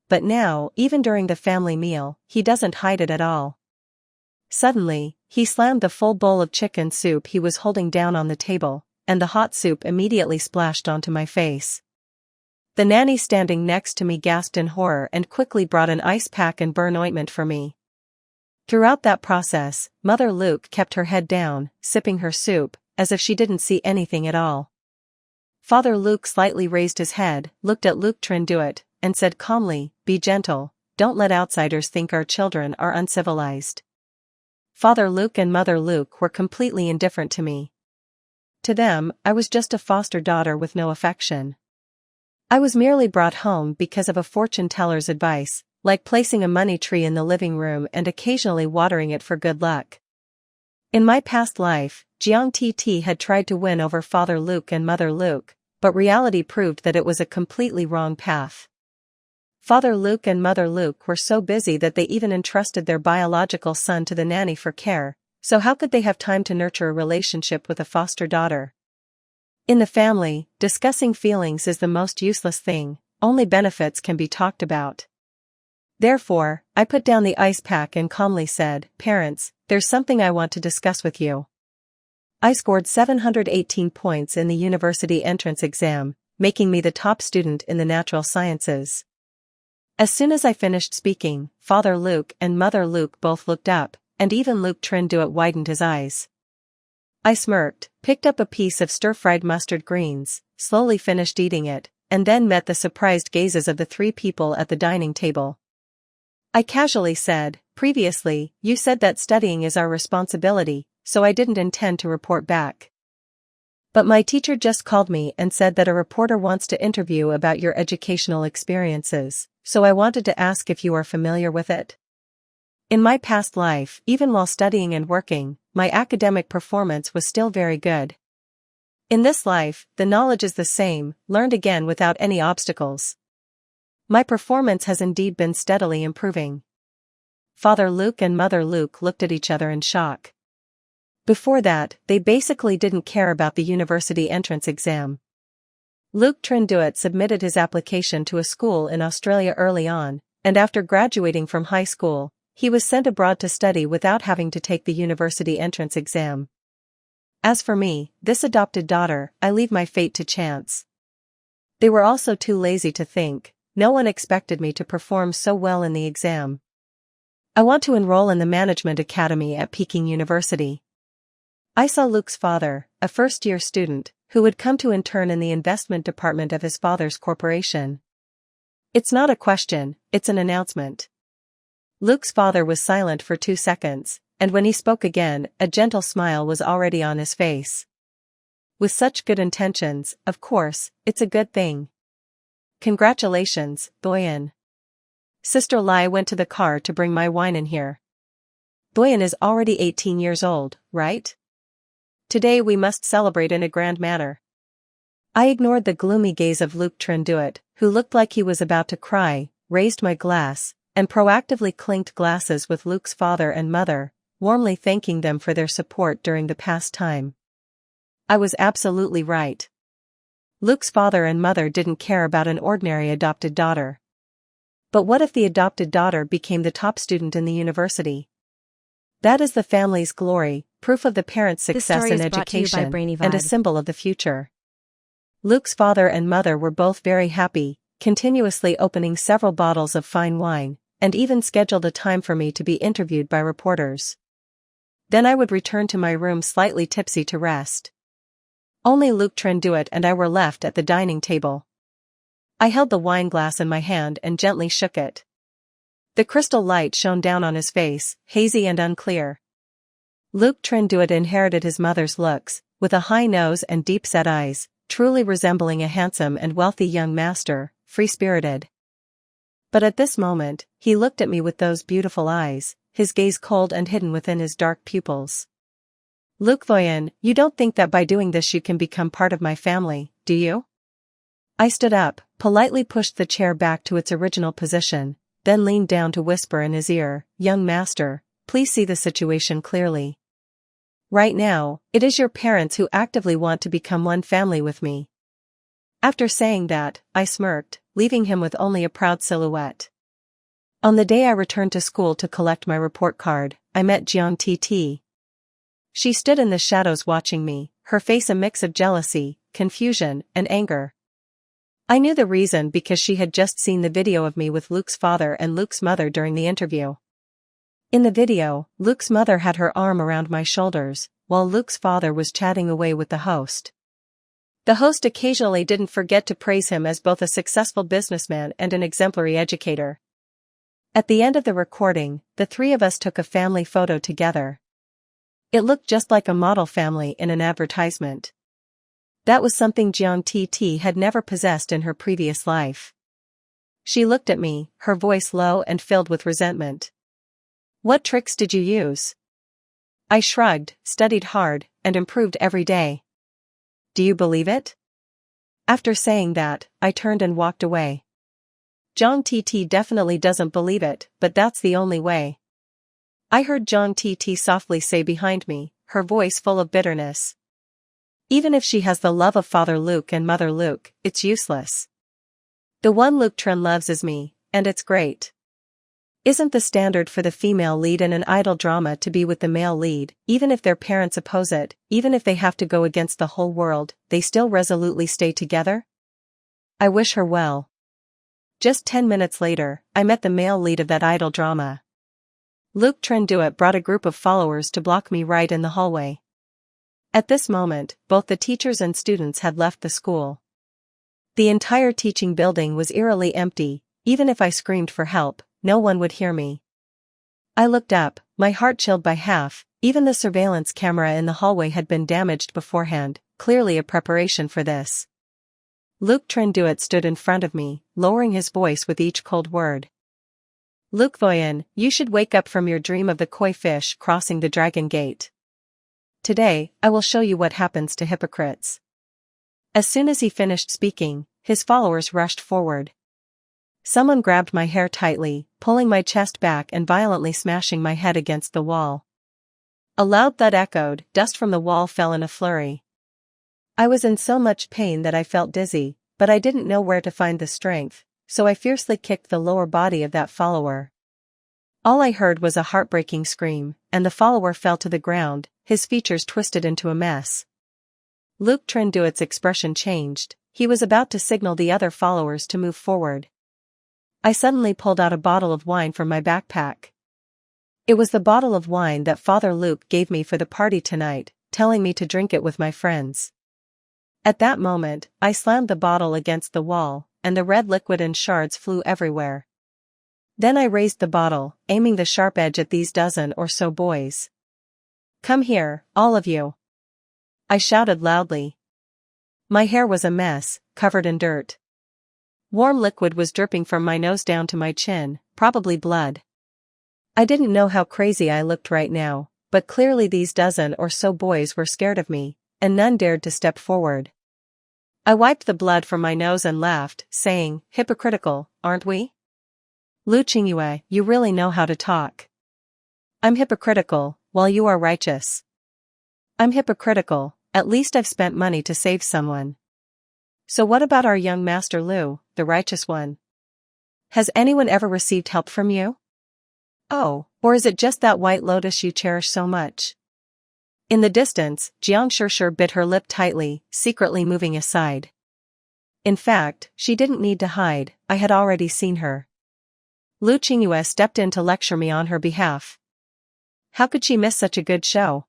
A: But now, even during the family meal, he doesn't hide it at all. Suddenly, he slammed the full bowl of chicken soup he was holding down on the table, and the hot soup immediately splashed onto my face. The nanny standing next to me gasped in horror and quickly brought an ice pack and burn ointment for me. Throughout that process, Mother Luke kept her head down, sipping her soup, as if she didn't see anything at all. Father Luke slightly raised his head, looked at Luke Trinduit, and said calmly, be gentle, don't let outsiders think our children are uncivilized. Father Luke and Mother Luke were completely indifferent to me. To them, I was just a foster daughter with no affection. I was merely brought home because of a fortune teller's advice, like placing a money tree in the living room and occasionally watering it for good luck. In my past life, Jiang Tt had tried to win over Father Luke and Mother Luke, but reality proved that it was a completely wrong path. Father Luke and Mother Luke were so busy that they even entrusted their biological son to the nanny for care, so how could they have time to nurture a relationship with a foster daughter? In the family, discussing feelings is the most useless thing, only benefits can be talked about. Therefore, I put down the ice pack and calmly said, parents, there's something I want to discuss with you. I scored 718 points in the university entrance exam, making me the top student in the natural sciences. As soon as I finished speaking, Father Luke and Mother Luke both looked up, and even Luke Trinduit widened his eyes. I smirked, picked up a piece of stir-fried mustard greens, slowly finished eating it, and then met the surprised gazes of the three people at the dining table. I casually said, previously, you said that studying is our responsibility, so I didn't intend to report back. But my teacher just called me and said that a reporter wants to interview about your educational experiences, so I wanted to ask if you are familiar with it. In my past life, even while studying and working, my academic performance was still very good. In this life, the knowledge is the same, learned again without any obstacles. My performance has indeed been steadily improving. Father Luke and Mother Luke looked at each other in shock. Before that, they basically didn't care about the university entrance exam. Luke Trinduit submitted his application to a school in Australia early on, and after graduating from high school, he was sent abroad to study without having to take the university entrance exam. As for me, this adopted daughter, I leave my fate to chance. They were also too lazy to think. No one expected me to perform so well in the exam. I want to enroll in the Management Academy at Peking University. I saw Luke's father, a first-year student, who would come to intern in the investment department of his father's corporation. It's not a question, it's an announcement. Luke's father was silent for 2 seconds, and when he spoke again, a gentle smile was already on his face. With such good intentions, of course, it's a good thing. Congratulations, Boyan. Sister Lai went to the car to bring my wine in here. Boyan is already 18 years old, right? Today we must celebrate in a grand manner. I ignored the gloomy gaze of Luke Trinduit, who looked like he was about to cry, raised my glass, and proactively clinked glasses with Luke's father and mother, warmly thanking them for their support during the past time. I was absolutely right. Luke's father and mother didn't care about an ordinary adopted daughter. But what if the adopted daughter became the top student in the university? That is the family's glory, proof of the parents' success in education, and a symbol of the future. Luke's father and mother were both very happy, continuously opening several bottles of fine wine, and even scheduled a time for me to be interviewed by reporters. Then I would return to my room slightly tipsy to rest. Only Luke Trenduit and I were left at the dining table. I held the wine glass in my hand and gently shook it. The crystal light shone down on his face, hazy and unclear. Luke Trenduit inherited his mother's looks, with a high nose and deep-set eyes, truly resembling a handsome and wealthy young master, free-spirited. But at this moment, he looked at me with those beautiful eyes, his gaze cold and hidden within his dark pupils. Luke Voyen, you don't think that by doing this you can become part of my family, do you? I stood up, politely pushed the chair back to its original position, then leaned down to whisper in his ear, "Young master, please see the situation clearly. Right now, it is your parents who actively want to become one family with me." After saying that, I smirked, leaving him with only a proud silhouette. On the day I returned to school to collect my report card, I met Jiang Tt. She stood in the shadows watching me, her face a mix of jealousy, confusion, and anger. I knew the reason because she had just seen the video of me with Luke's father and Luke's mother during the interview. In the video, Luke's mother had her arm around my shoulders, while Luke's father was chatting away with the host. The host occasionally didn't forget to praise him as both a successful businessman and an exemplary educator. At the end of the recording, the three of us took a family photo together. It looked just like a model family in an advertisement. That was something Jiang Tt had never possessed in her previous life. She looked at me, her voice low and filled with resentment. "What tricks did you use?" I shrugged, studied hard, and improved every day. "Do you believe it?" After saying that, I turned and walked away. Jiang Tt definitely doesn't believe it, but that's the only way. I heard Jiang Tt softly say behind me, her voice full of bitterness. "Even if she has the love of Father Luke and Mother Luke, it's useless. The one Luke Tren loves is me, and it's great. Isn't the standard for the female lead in an idol drama to be with the male lead, even if their parents oppose it, even if they have to go against the whole world, they still resolutely stay together? I wish her well." Just 10 minutes later, I met the male lead of that idol drama. Luke Trenduit brought a group of followers to block me right in the hallway. At this moment, both the teachers and students had left the school. The entire teaching building was eerily empty. Even if I screamed for help, no one would hear me. I looked up, my heart chilled by half. Even the surveillance camera in the hallway had been damaged beforehand, clearly a preparation for this. Luke Trenduit stood in front of me, lowering his voice with each cold word. "Luke Voyen, you should wake up from your dream of the koi fish crossing the dragon gate. Today, I will show you what happens to hypocrites." As soon as he finished speaking, his followers rushed forward. Someone grabbed my hair tightly, pulling my chest back and violently smashing my head against the wall. A loud thud echoed, dust from the wall fell in a flurry. I was in so much pain that I felt dizzy, but I didn't know where to find the strength, so I fiercely kicked the lower body of that follower. All I heard was a heartbreaking scream, and the follower fell to the ground, his features twisted into a mess. Luke Trenduit's expression changed. He was about to signal the other followers to move forward. I suddenly pulled out a bottle of wine from my backpack. It was the bottle of wine that Father Luke gave me for the party tonight, telling me to drink it with my friends. At that moment, I slammed the bottle against the wall, and the red liquid and shards flew everywhere. Then I raised the bottle, aiming the sharp edge at these dozen or so boys. "Come here, all of you!" I shouted loudly. My hair was a mess, covered in dirt. Warm liquid was dripping from my nose down to my chin, probably blood. I didn't know how crazy I looked right now, but clearly these dozen or so boys were scared of me, and none dared to step forward. I wiped the blood from my nose and laughed, saying, "Hypocritical, aren't we? Lu Qingyue, you really know how to talk. I'm hypocritical, while you are righteous. I'm hypocritical, at least I've spent money to save someone. So what about our young master Lu, the righteous one? Has anyone ever received help from you? Oh, or is it just that white lotus you cherish so much?" In the distance, Jiang Shishir bit her lip tightly, secretly moving aside. In fact, she didn't need to hide, I had already seen her. Lu Qingyue stepped in to lecture me on her behalf. How could she miss such a good show?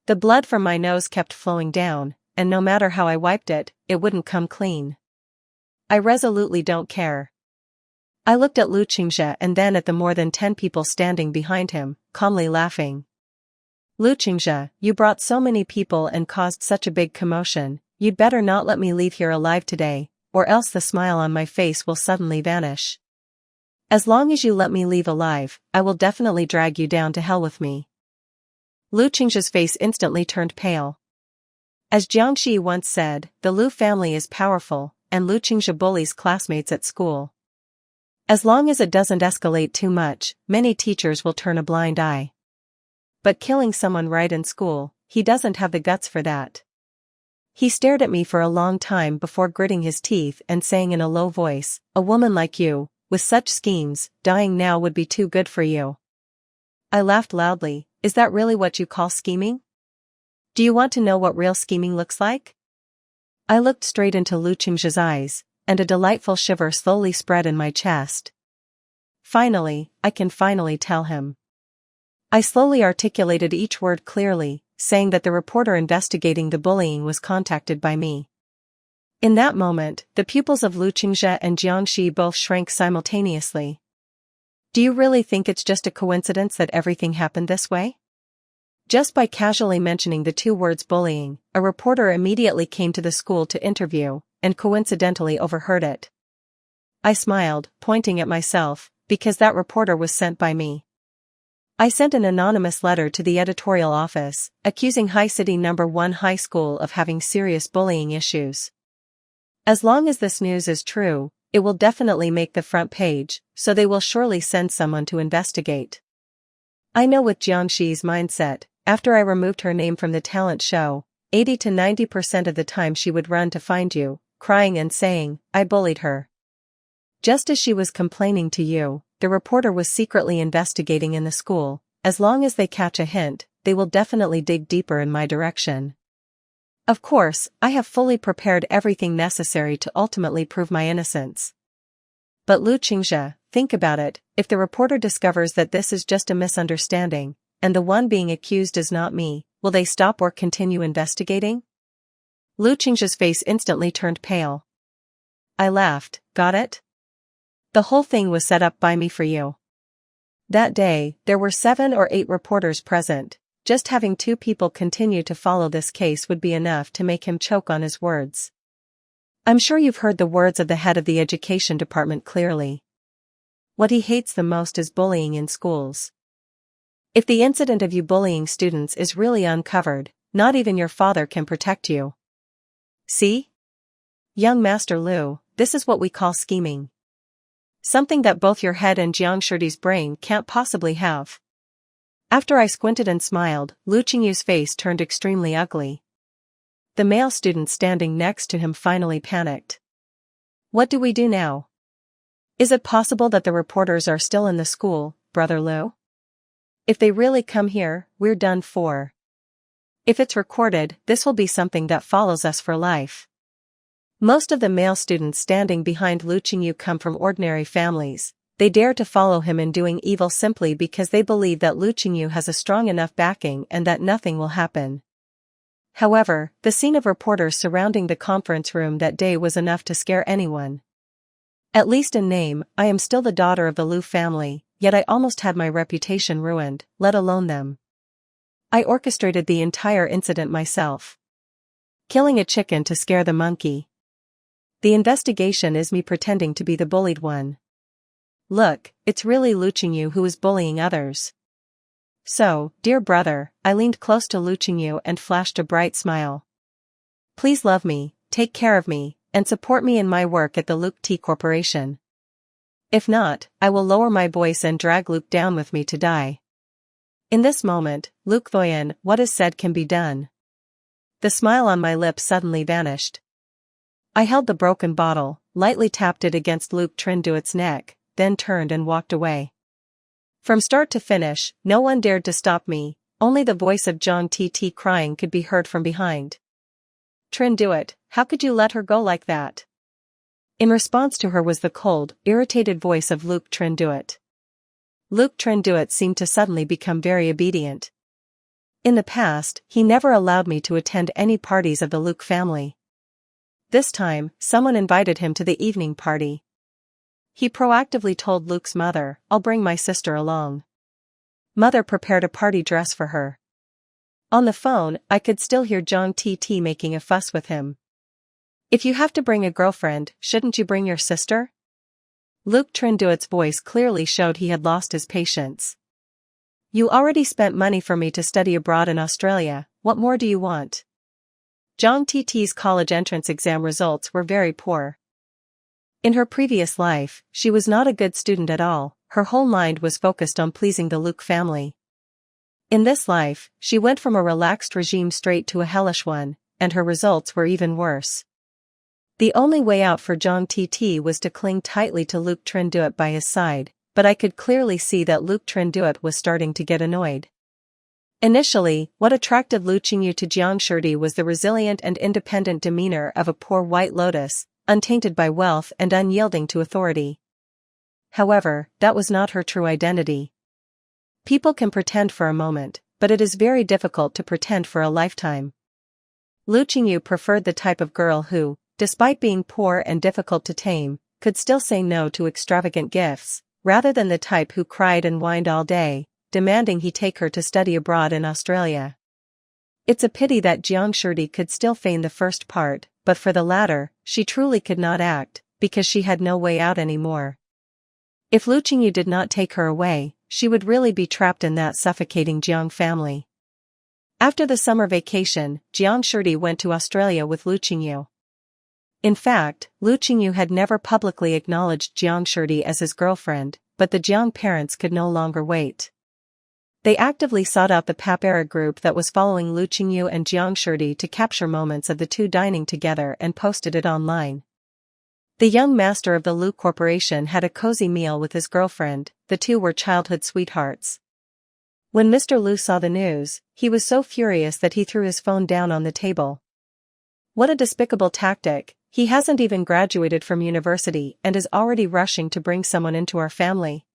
A: The blood from my nose kept flowing down, and no matter how I wiped it, it wouldn't come clean. I resolutely don't care. I looked at Lu Qingzhe and then at the more than 10 people standing behind him, calmly laughing. Lu Qingzhe, you brought so many people and caused such a big commotion, you'd better not let me leave here alive today, or else the smile on my face will suddenly vanish. As long as you let me leave alive, I will definitely drag you down to hell with me. Lu Qingzhe's face instantly turned pale. As Jiangxi once said, the Lu family is powerful, and Lu Qingzhe bullies classmates at school. As long as it doesn't escalate too much, many teachers will turn a blind eye. But killing someone right in school, he doesn't have the guts for that. He stared at me for a long time before gritting his teeth and saying in a low voice, "A woman like you, with such schemes, dying now would be too good for you." I laughed loudly. Is that really what you call scheming? Do you want to know what real scheming looks like? I looked straight into Lu Qingzhe's eyes, and a delightful shiver slowly spread in my chest. Finally, I can finally tell him. I slowly articulated each word clearly, saying that the reporter investigating the bullying was contacted by me. In that moment, the pupils of Lu Qingzhe and Jiangxi both shrank simultaneously. Do you really think it's just a coincidence that everything happened this way? Just by casually mentioning the two words bullying, a reporter immediately came to the school to interview, and coincidentally overheard it. I smiled, pointing at myself, because that reporter was sent by me. I sent an anonymous letter to the editorial office, accusing High City No. 1 High School of having serious bullying issues. As long as this news is true, it will definitely make the front page, so they will surely send someone to investigate. I know with Jiangxi's mindset, after I removed her name from the talent show, 80 to 90% of the time she would run to find you, crying and saying, "I bullied her." Just as she was complaining to you, the reporter was secretly investigating in the school. As long as they catch a hint, they will definitely dig deeper in my direction. Of course, I have fully prepared everything necessary to ultimately prove my innocence. But Lu Qingzhe, think about it, if the reporter discovers that this is just a misunderstanding, and the one being accused is not me, will they stop or continue investigating? Lu Qingzhe's face instantly turned pale. I laughed. Got it? The whole thing was set up by me for you. That day, there were 7 or 8 reporters present. Just having 2 people continue to follow this case would be enough to make him choke on his words. I'm sure you've heard the words of the head of the education department clearly. What he hates the most is bullying in schools. If the incident of you bullying students is really uncovered, not even your father can protect you. See? Young Master Lu, this is what we call scheming. Something that both your head and Jiang Shidi's brain can't possibly have. After I squinted and smiled, Lu Qingyu's face turned extremely ugly. The male student standing next to him finally panicked. What do we do now? Is it possible that the reporters are still in the school, Brother Lu? If they really come here, we're done for. If it's recorded, this will be something that follows us for life. Most of the male students standing behind Lu Qingyu come from ordinary families. They dare to follow him in doing evil simply because they believe that Lu Qingyu has a strong enough backing and that nothing will happen. However, the scene of reporters surrounding the conference room that day was enough to scare anyone. At least in name, I am still the daughter of the Lu family, yet I almost had my reputation ruined, let alone them. I orchestrated the entire incident myself. Killing a chicken to scare the monkey. The investigation is me pretending to be the bullied one. Look, it's really Lu Qingyu who is bullying others. So, dear brother, I leaned close to Lu Qingyu and flashed a bright smile. Please love me, take care of me, and support me in my work at the Luke Tea Corporation. If not, I will lower my voice and drag Luke down with me to die. In this moment, Luke Thoyan, what is said can be done. The smile on my lips suddenly vanished. I held the broken bottle, lightly tapped it against Luke Trinduit's neck, then turned and walked away. From start to finish, no one dared to stop me, only the voice of Zhang Tt crying could be heard from behind. Trinduit, how could you let her go like that? In response to her was the cold, irritated voice of Luke Trenduet. Luke Trenduet seemed to suddenly become very obedient. In the past, he never allowed me to attend any parties of the Luke family. This time, someone invited him to the evening party. He proactively told Luke's mother, "I'll bring my sister along." Mother prepared a party dress for her. On the phone, I could still hear Jong TT making a fuss with him. "If you have to bring a girlfriend, shouldn't you bring your sister?" Luke Trenduet's voice clearly showed he had lost his patience. "You already spent money for me to study abroad in Australia, what more do you want?" Jong TT's college entrance exam results were very poor. In her previous life, she was not a good student at all, her whole mind was focused on pleasing the Luke family. In this life, she went from a relaxed regime straight to a hellish one, and her results were even worse. The only way out for Jong TT was to cling tightly to Luke Trenduet by his side, but I could clearly see that Luke Trenduet was starting to get annoyed. Initially, what attracted Lu Qingyu to Jiang Shirdi was the resilient and independent demeanor of a poor white lotus, untainted by wealth and unyielding to authority. However, that was not her true identity. People can pretend for a moment, but it is very difficult to pretend for a lifetime. Lu Qingyu preferred the type of girl who, despite being poor and difficult to tame, could still say no to extravagant gifts, rather than the type who cried and whined all day, demanding he take her to study abroad in Australia. It's a pity that Jiang Shirdi could still feign the first part, but for the latter, she truly could not act, because she had no way out anymore. If Lu Qingyu did not take her away, she would really be trapped in that suffocating Jiang family. After the summer vacation, Jiang Shirdi went to Australia with Lu Qingyu. In fact, Lu Qingyu had never publicly acknowledged Jiang Shirdi as his girlfriend, but the Jiang parents could no longer wait. They actively sought out the Papera group that was following Lu Qingyu and Jiang Shirdi to capture moments of the two dining together and posted it online. The young master of the Lu Corporation had a cozy meal with his girlfriend, the two were childhood sweethearts. When Mr. Lu saw the news, he was so furious that he threw his phone down on the table. What a despicable tactic, he hasn't even graduated from university and is already rushing to bring someone into our family.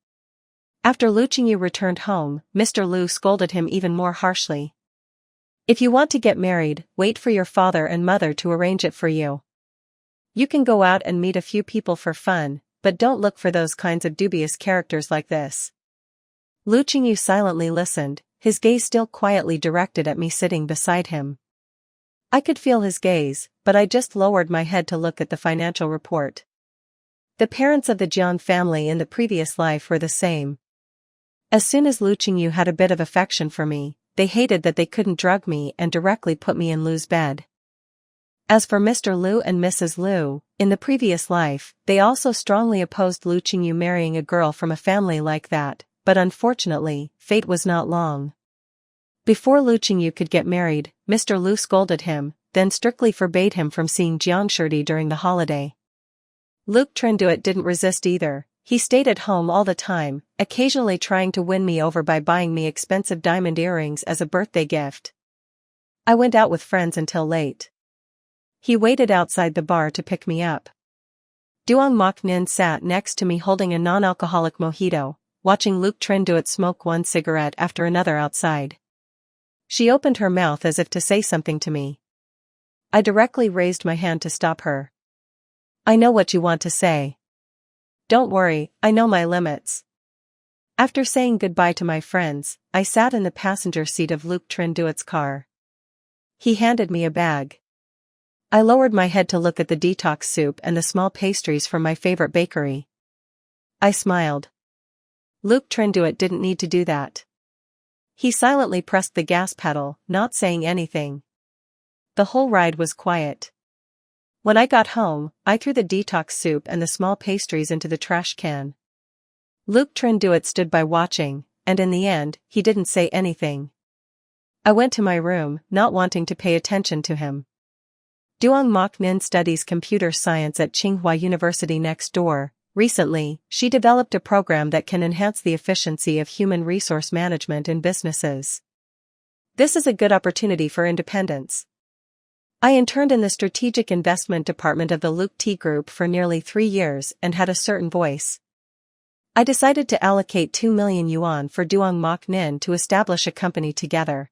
A: After Lu Qingyu returned home, Mr. Lu scolded him even more harshly. "If you want to get married, wait for your father and mother to arrange it for you. You can go out and meet a few people for fun, but don't look for those kinds of dubious characters like this." Lu Qingyu silently listened, his gaze still quietly directed at me sitting beside him. I could feel his gaze, but I just lowered my head to look at the financial report. The parents of the Jiang family in the previous life were the same. As soon as Lu Qingyu had a bit of affection for me, they hated that they couldn't drug me and directly put me in Lu's bed. As for Mr. Lu and Mrs. Lu, in the previous life, they also strongly opposed Lu Qingyu marrying a girl from a family like that, but unfortunately, fate was not long. Before Lu Qingyu could get married, Mr. Lu scolded him, then strictly forbade him from seeing Jiang Shirdi during the holiday. Luke Trenduet didn't resist either. He stayed at home all the time, occasionally trying to win me over by buying me expensive diamond earrings as a birthday gift. I went out with friends until late. He waited outside the bar to pick me up. Duong Mok Nin sat next to me holding a non-alcoholic mojito, watching Luke Trenduet smoke one cigarette after another outside. She opened her mouth as if to say something to me. I directly raised my hand to stop her. "I know what you want to say. Don't worry, I know my limits." After saying goodbye to my friends, I sat in the passenger seat of Luke Trenduet's car. He handed me a bag. I lowered my head to look at the detox soup and the small pastries from my favorite bakery. I smiled. Luke Trenduet didn't need to do that. He silently pressed the gas pedal, not saying anything. The whole ride was quiet. When I got home, I threw the detox soup and the small pastries into the trash can. Luke Trenduet stood by watching, and in the end, he didn't say anything. I went to my room, not wanting to pay attention to him. Duong Mok Nin studies computer science at Tsinghua University next door. Recently, she developed a program that can enhance the efficiency of human resource management in businesses. This is a good opportunity for independence. I interned in the strategic investment department of the Luke T Group for nearly 3 years and had a certain voice. I decided to allocate 2 million yuan for Duong Mok Nin to establish a company together.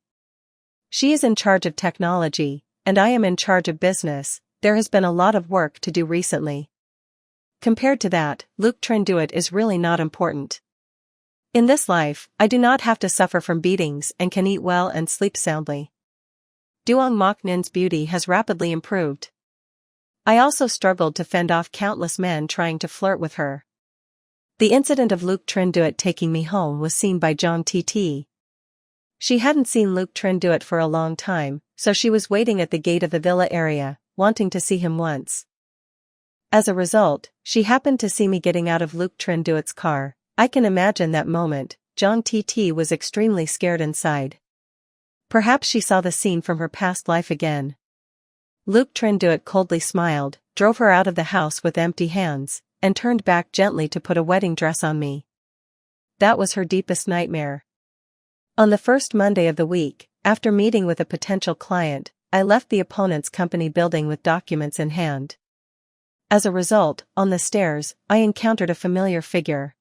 A: She is in charge of technology, and I am in charge of business. There has been a lot of work to do recently. Compared to that, Luke Trenduit is really not important. In this life, I do not have to suffer from beatings and can eat well and sleep soundly. Duong Mok Nin's beauty has rapidly improved. I also struggled to fend off countless men trying to flirt with her. The incident of Luke Trenduit taking me home was seen by Zhang Tt. She hadn't seen Luke Trenduit for a long time, so she was waiting at the gate of the villa area, wanting to see him once. As a result, she happened to see me getting out of Luke Trenduit's car. I can imagine that moment. Zhang Tt was extremely scared inside. Perhaps she saw the scene from her past life again. Luke Trenduit coldly smiled, drove her out of the house with empty hands, and turned back gently to put a wedding dress on me. That was her deepest nightmare. On the first Monday of the week, after meeting with a potential client, I left the opponent's company building with documents in hand. As a result, on the stairs, I encountered a familiar figure.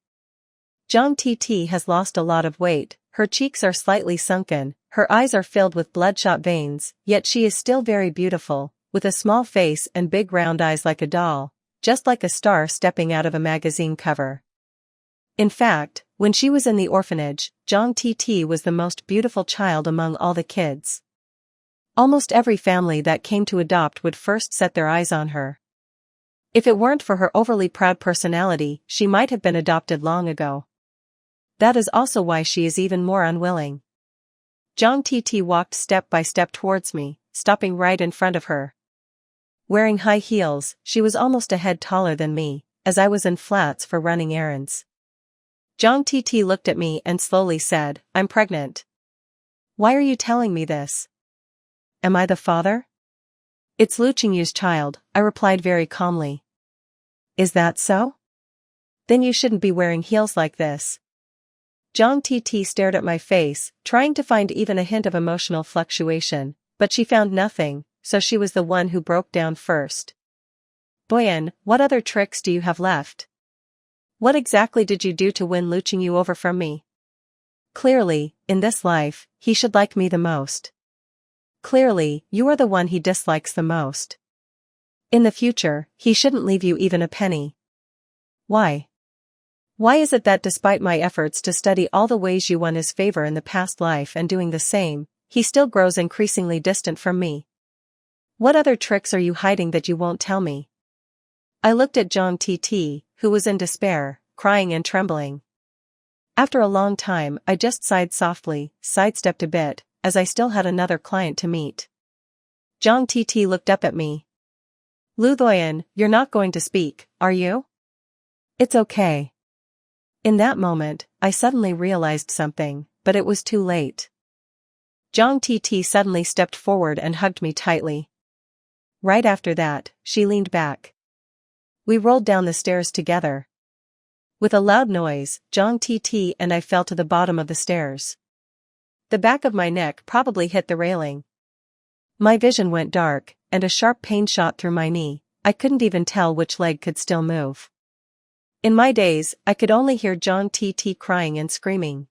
A: Zhang Tt has lost a lot of weight, her cheeks are slightly sunken, her eyes are filled with bloodshot veins, yet she is still very beautiful, with a small face and big round eyes like a doll, just like a star stepping out of a magazine cover. In fact, when she was in the orphanage, Zhang Tt was the most beautiful child among all the kids. Almost every family that came to adopt would first set their eyes on her. If it weren't for her overly proud personality, she might have been adopted long ago. That is also why she is even more unwilling. Zhang Tt walked step by step towards me, stopping right in front of her. Wearing high heels, she was almost a head taller than me, as I was in flats for running errands. Zhang Tt looked at me and slowly said, "I'm pregnant." "Why are you telling me this? Am I the father?" "It's Lu Qingyu's child," I replied very calmly. "Is that so? Then you shouldn't be wearing heels like this." Zhang Tt stared at my face, trying to find even a hint of emotional fluctuation, but she found nothing, so she was the one who broke down first. "Boyan, what other tricks do you have left? What exactly did you do to win Lu Qingyu over from me? Clearly, in this life, he should like me the most. Clearly, you are the one he dislikes the most. In the future, he shouldn't leave you even a penny. Why? Why is it that despite my efforts to study all the ways you won his favor in the past life and doing the same, he still grows increasingly distant from me? What other tricks are you hiding that you won't tell me?" I looked at Zhang Tt, who was in despair, crying and trembling. After a long time, I just sighed softly, sidestepped a bit, as I still had another client to meet. Zhang Tt looked up at me. "Lu Doyan, you're not going to speak, are you?" "It's okay." In that moment, I suddenly realized something, but it was too late. Zhang Tt suddenly stepped forward and hugged me tightly. Right after that, she leaned back. We rolled down the stairs together. With a loud noise, Zhang Tt and I fell to the bottom of the stairs. The back of my neck probably hit the railing. My vision went dark, and a sharp pain shot through my knee. I couldn't even tell which leg could still move. In my days, I could only hear Zhang Tt crying and screaming.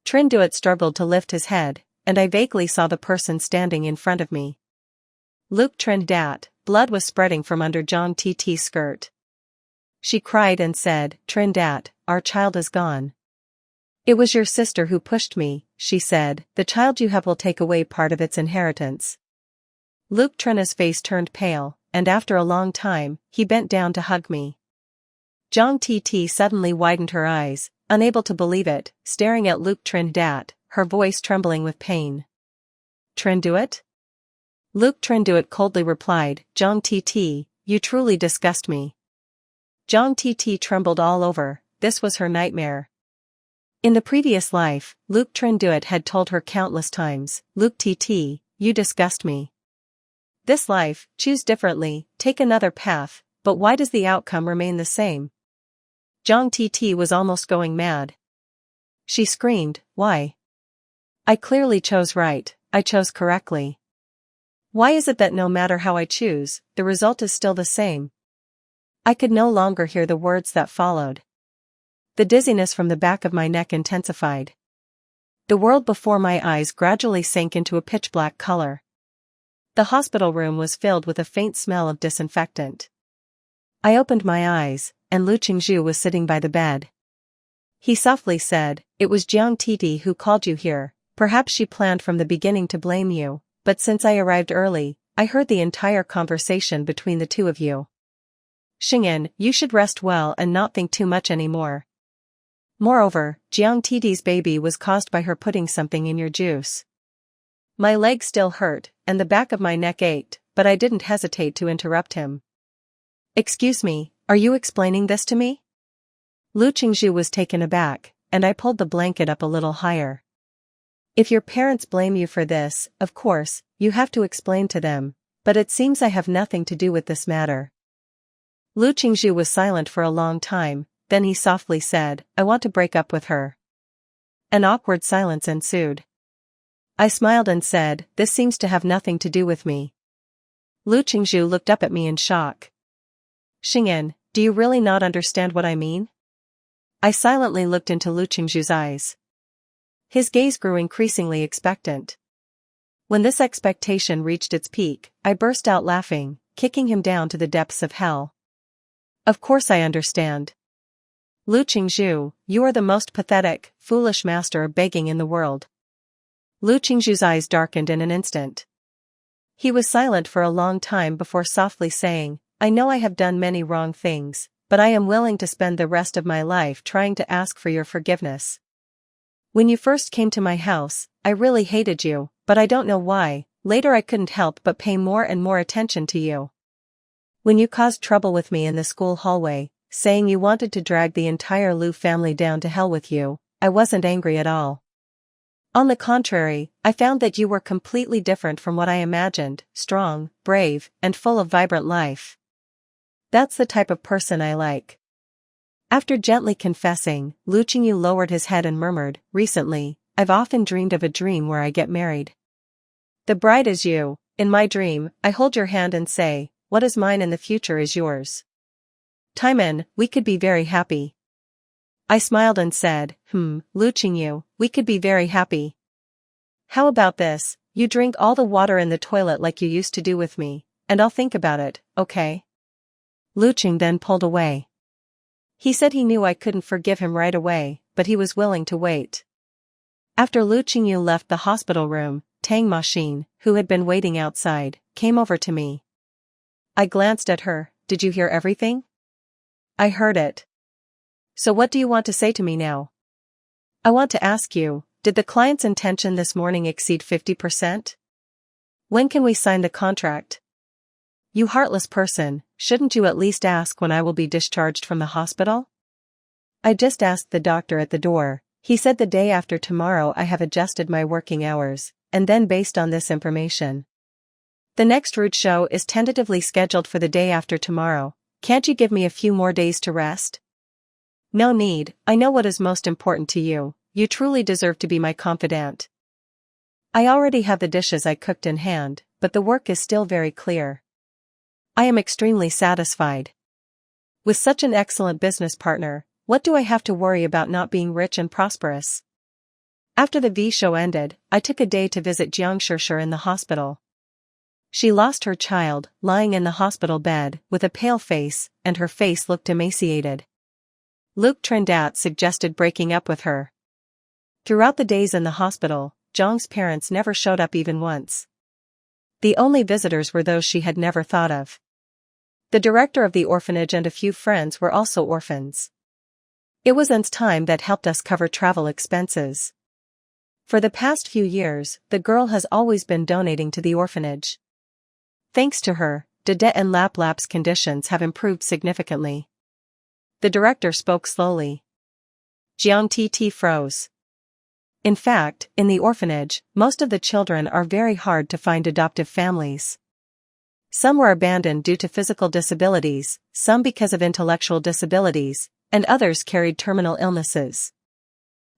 A: Trenduit struggled to lift his head, and I vaguely saw the person standing in front of me. Luke Trendat, blood was spreading from under Zhang Tt's skirt. She cried and said, "Trendat, our child is gone." "It was your sister who pushed me," she said. "The child you have will take away part of its inheritance." Luke Trenda's face turned pale, and after a long time, he bent down to hug me. Zhang Tt suddenly widened her eyes, unable to believe it, staring at Luke Trendat, her voice trembling with pain. "Trenduit?" Luke Trenduit coldly replied, "Zhang Tt, you truly disgust me." Zhang Tt trembled all over. This was her nightmare. In the previous life, Luke Trenduit had told her countless times, "Luke Tt, you disgust me." This life, choose differently, take another path, but why does the outcome remain the same? Zhang Tt was almost going mad. She screamed, "Why? I clearly chose right, I chose correctly. Why is it that no matter how I choose, the result is still the same? I could no longer hear the words that followed. The dizziness from the back of my neck intensified. The world before my eyes gradually sank into a pitch-black color. The hospital room was filled with a faint smell of disinfectant. I opened my eyes, and Lu Qingzhu was sitting by the bed. He softly said, "It was Jiang Titi who called you here. Perhaps she planned from the beginning to blame you, but since I arrived early, I heard the entire conversation between the two of you. Xingyan, you should rest well and not think too much anymore. Moreover, Jiang Titi's baby was caused by her putting something in your juice." My leg still hurt, and the back of my neck ached, but I didn't hesitate to interrupt him. "Excuse me, are you explaining this to me?" Lu Qingzhu was taken aback, and I pulled the blanket up a little higher. "If your parents blame you for this, of course, you have to explain to them, but it seems I have nothing to do with this matter." Lu Qingzhu was silent for a long time, then he softly said, "I want to break up with her." An awkward silence ensued. I smiled and said, "This seems to have nothing to do with me." Lu Qingzhu looked up at me in shock. "Xingyan, do you really not understand what I mean?" I silently looked into Lu Qingzhu's eyes. His gaze grew increasingly expectant. When this expectation reached its peak, I burst out laughing, kicking him down to the depths of hell. "Of course I understand. Lu Qingzhu, you are the most pathetic, foolish master of begging in the world." Lu Qingzhu's eyes darkened in an instant. He was silent for a long time before softly saying, "I know I have done many wrong things, but I am willing to spend the rest of my life trying to ask for your forgiveness. When you first came to my house, I really hated you, but I don't know why. Later I couldn't help but pay more and more attention to you. When you caused trouble with me in the school hallway, saying you wanted to drag the entire Lu family down to hell with you, I wasn't angry at all. On the contrary, I found that you were completely different from what I imagined, strong, brave, and full of vibrant life. That's the type of person I like." After gently confessing, Lu Qingyu lowered his head and murmured, "Recently, I've often dreamed of a dream where I get married. The bride is you. In my dream, I hold your hand and say, what is mine in the future is yours. Taiman, we could be very happy." I smiled and said, Lu Qingyu, we could be very happy. How about this, you drink all the water in the toilet like you used to do with me, and I'll think about it, okay?" Lu Qing then pulled away. He said he knew I couldn't forgive him right away, but he was willing to wait. After Lu Qingyu left the hospital room, Tang Maxin, who had been waiting outside, came over to me. I glanced at her. "Did you hear everything?" "I heard it. So what do you want to say to me now?" "I want to ask you, did the client's intention this morning exceed 50%? When can we sign the contract?" "You heartless person, shouldn't you at least ask when I will be discharged from the hospital?" "I just asked the doctor at the door. He said the day after tomorrow. I have adjusted my working hours, and then based on this information. The next route show is tentatively scheduled for the day after tomorrow. Can't you give me a few more days to rest?" "No need, I know what is most important to you. You truly deserve to be my confidant. I already have the dishes I cooked in hand, but the work is still very clear. I am extremely satisfied. With such an excellent business partner, what do I have to worry about not being rich and prosperous?" After the V show ended, I took a day to visit Jiang Shishir in the hospital. She lost her child, lying in the hospital bed, with a pale face, and her face looked emaciated. Luke Trendat suggested breaking up with her. Throughout the days in the hospital, Zhang's parents never showed up even once. The only visitors were those she had never thought of. The director of the orphanage and a few friends were also orphans. It was An's time that helped us cover travel expenses. For the past few years, the girl has always been donating to the orphanage. Thanks to her, Dede and Lap Lap's conditions have improved significantly. The director spoke slowly. Jiang Tt froze. In fact, in the orphanage, most of the children are very hard to find adoptive families. Some were abandoned due to physical disabilities, some because of intellectual disabilities, and others carried terminal illnesses.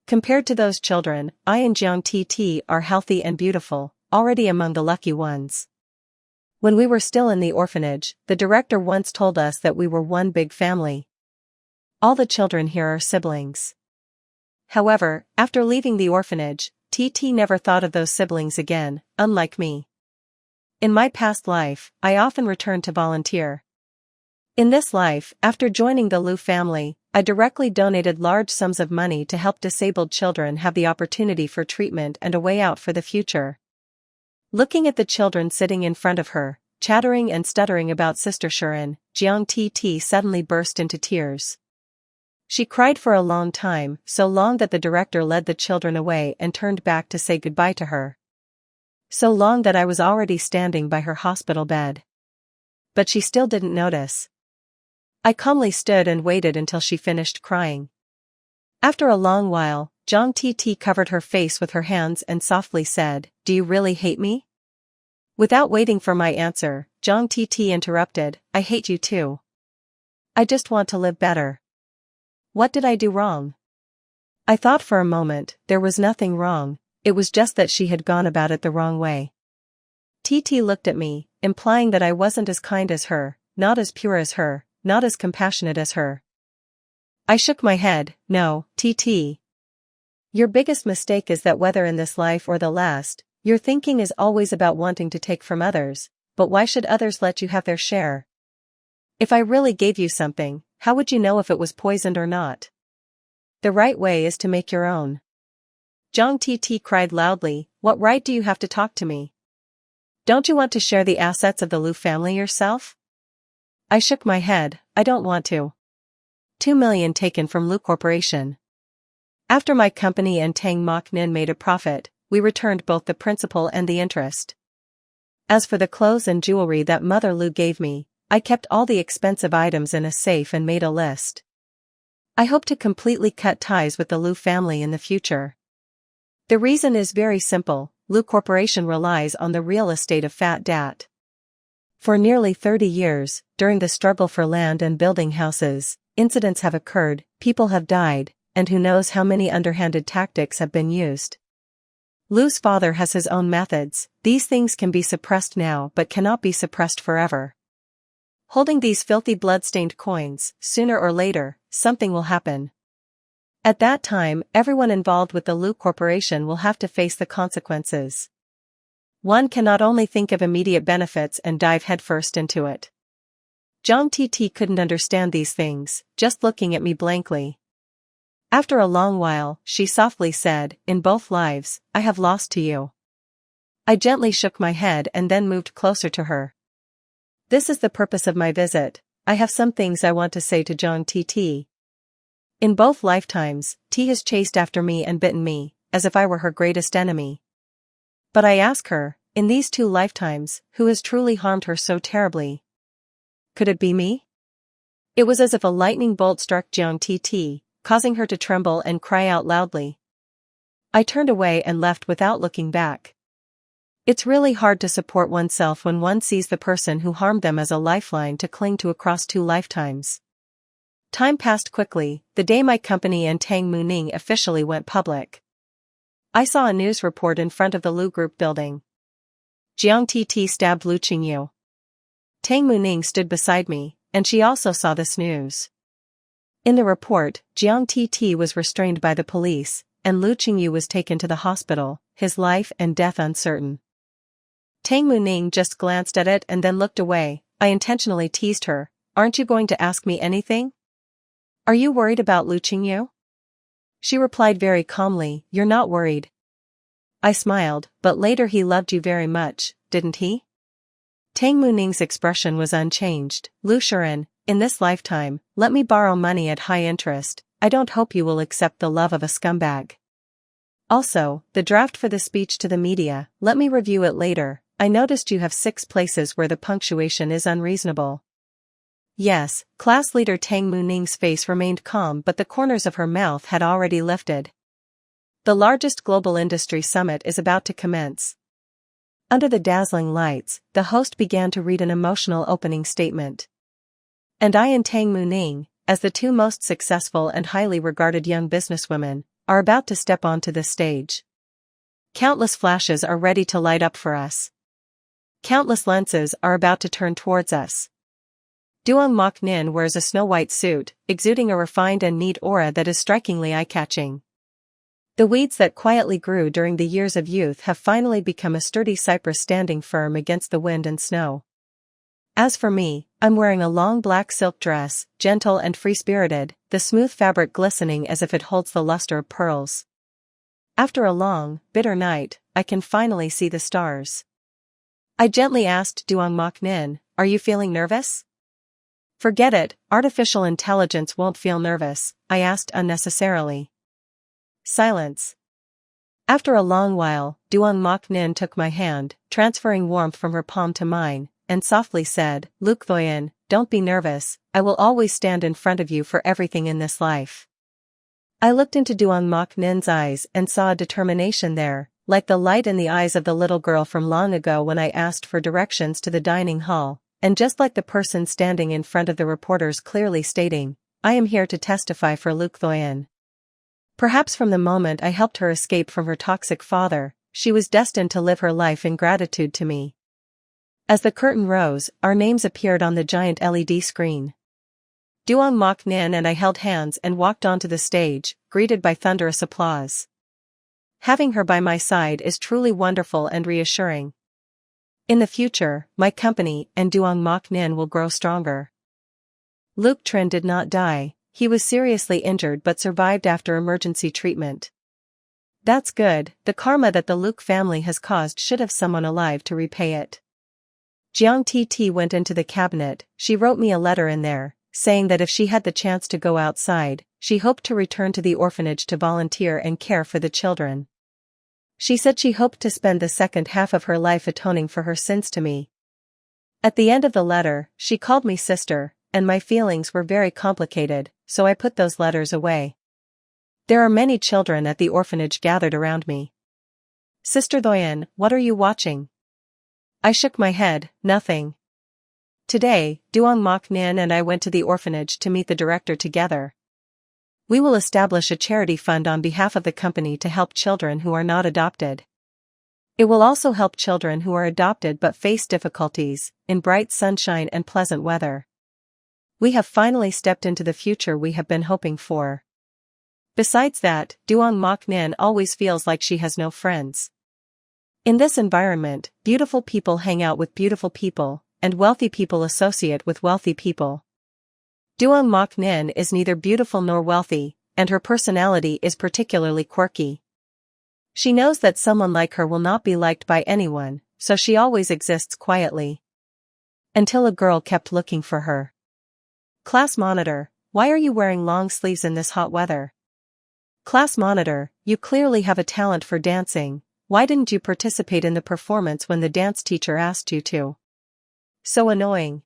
A: Compared to those children, I and Jiang Tt are healthy and beautiful, already among the lucky ones. When we were still in the orphanage, the director once told us that we were one big family. All the children here are siblings. However, after leaving the orphanage, TT never thought of those siblings again, unlike me. In my past life, I often returned to volunteer. In this life, after joining the Lu family, I directly donated large sums of money to help disabled children have the opportunity for treatment and a way out for the future. Looking at the children sitting in front of her, chattering and stuttering about Sister Shirin, Jiang TT suddenly burst into tears. She cried for a long time, so long that the director led the children away and turned back to say goodbye to her. So long that I was already standing by her hospital bed. But she still didn't notice. I calmly stood and waited until she finished crying. After a long while, Jiang TT covered her face with her hands and softly said, "Do you really hate me?" Without waiting for my answer, Jiang TT interrupted, "I hate you too. I just want to live better. What did I do wrong?" I thought for a moment. There was nothing wrong, it was just that she had gone about it the wrong way. TT looked at me, implying that I wasn't as kind as her, not as pure as her, not as compassionate as her. I shook my head. "No, TT. Your biggest mistake is that whether in this life or the last, your thinking is always about wanting to take from others, but why should others let you have their share? If I really gave you something, how would you know if it was poisoned or not? The right way is to make your own." Jiang TT cried loudly, "What right do you have to talk to me? Don't you want to share the assets of the Lu family yourself?" I shook my head. "I don't want to. 2 million taken from Lu Corporation. After my company and Tang Mok Nin made a profit, we returned both the principal and the interest. As for the clothes and jewelry that Mother Lu gave me, I kept all the expensive items in a safe and made a list. I hope to completely cut ties with the Lu family in the future. The reason is very simple. Lu Corporation relies on the real estate of Fat Dat. For nearly 30 years, during the struggle for land and building houses, incidents have occurred, people have died, and who knows how many underhanded tactics have been used. Lu's father has his own methods. These things can be suppressed now but cannot be suppressed forever. Holding these filthy blood-stained coins, sooner or later, something will happen. At that time, everyone involved with the Lu Corporation will have to face the consequences. One cannot only think of immediate benefits and dive headfirst into it. Jiang TT couldn't understand these things, just looking at me blankly. After a long while, she softly said, "In both lives, I have lost to you." I gently shook my head and then moved closer to her. "This is the purpose of my visit. I have some things I want to say to Jiang TT. In both lifetimes, T has chased after me and bitten me, as if I were her greatest enemy. But I ask her, in these 2 lifetimes, who has truly harmed her so terribly? Could it be me?" It was as if a lightning bolt struck Jiang TT, causing her to tremble and cry out loudly. I turned away and left without looking back. It's really hard to support oneself when one sees the person who harmed them as a lifeline to cling to across 2 lifetimes. Time passed quickly, the day my company and Tang Muning officially went public. I saw a news report in front of the Lu Group building. Jiang TT stabbed Lu Qingyu. Tang Muning stood beside me, and she also saw this news. In the report, Jiang TT was restrained by the police, and Lu Qingyu was taken to the hospital, his life and death uncertain. Tang Muning just glanced at it and then looked away. I intentionally teased her, "Aren't you going to ask me anything? Are you worried about Lu Qingyu?" She replied very calmly, "You're not worried." I smiled, "But later he loved you very much, didn't he?" Tang Muning's expression was unchanged. "Lu Shirin, in this lifetime, let me borrow money at high interest. I don't hope you will accept the love of a scumbag. Also, the draft for the speech to the media, let me review it later. I noticed you have 6 places where the punctuation is unreasonable." Yes, class leader Tang Muning's face remained calm, but the corners of her mouth had already lifted. The largest global industry summit is about to commence. Under the dazzling lights, the host began to read an emotional opening statement. And I and Tang Muning, as the 2 most successful and highly regarded young businesswomen, are about to step onto this stage. Countless flashes are ready to light up for us. Countless lenses are about to turn towards us. Duong Mok Nin wears a snow-white suit, exuding a refined and neat aura that is strikingly eye-catching. The weeds that quietly grew during the years of youth have finally become a sturdy cypress standing firm against the wind and snow. As for me, I'm wearing a long black silk dress, gentle and free-spirited, the smooth fabric glistening as if it holds the luster of pearls. After a long, bitter night, I can finally see the stars. I gently asked Duong Mok Nin, "Are you feeling nervous?" "Forget it, artificial intelligence won't feel nervous," I asked unnecessarily. Silence. After a long while, Duong Mok Nin took my hand, transferring warmth from her palm to mine, and softly said, "Luke Thoyen, don't be nervous, I will always stand in front of you for everything in this life." I looked into Duong Mok Nin's eyes and saw a determination there, like the light in the eyes of the little girl from long ago when I asked for directions to the dining hall, and just like the person standing in front of the reporters clearly stating, "I am here to testify for Luke Thoyen." Perhaps from the moment I helped her escape from her toxic father, she was destined to live her life in gratitude to me. As the curtain rose, our names appeared on the giant LED screen. Duong Mok Nin and I held hands and walked onto the stage, greeted by thunderous applause. Having her by my side is truly wonderful and reassuring. In the future, my company and Duong Mok Nin will grow stronger. Luke Trin did not die, he was seriously injured but survived after emergency treatment. That's good, the karma that the Luke family has caused should have someone alive to repay it. Jiang Tt went into the cabinet, she wrote me a letter in there, saying that if she had the chance to go outside, she hoped to return to the orphanage to volunteer and care for the children. She said she hoped to spend the second half of her life atoning for her sins to me. At the end of the letter, she called me sister, and my feelings were very complicated, so I put those letters away. There are many children at the orphanage gathered around me. "Sister Thoyen, what are you watching?" I shook my head, "Nothing." Today, Duong Mok Nin and I went to the orphanage to meet the director together. We will establish a charity fund on behalf of the company to help children who are not adopted. It will also help children who are adopted but face difficulties, in bright sunshine and pleasant weather. We have finally stepped into the future we have been hoping for. Besides that, Duong Mok Nin always feels like she has no friends. In this environment, beautiful people hang out with beautiful people, and wealthy people associate with wealthy people. Duong Mok Nin is neither beautiful nor wealthy, and her personality is particularly quirky. She knows that someone like her will not be liked by anyone, so she always exists quietly. Until a girl kept looking for her. "Class monitor, why are you wearing long sleeves in this hot weather?" "Class monitor, you clearly have a talent for dancing, why didn't you participate in the performance when the dance teacher asked you to?" So annoying.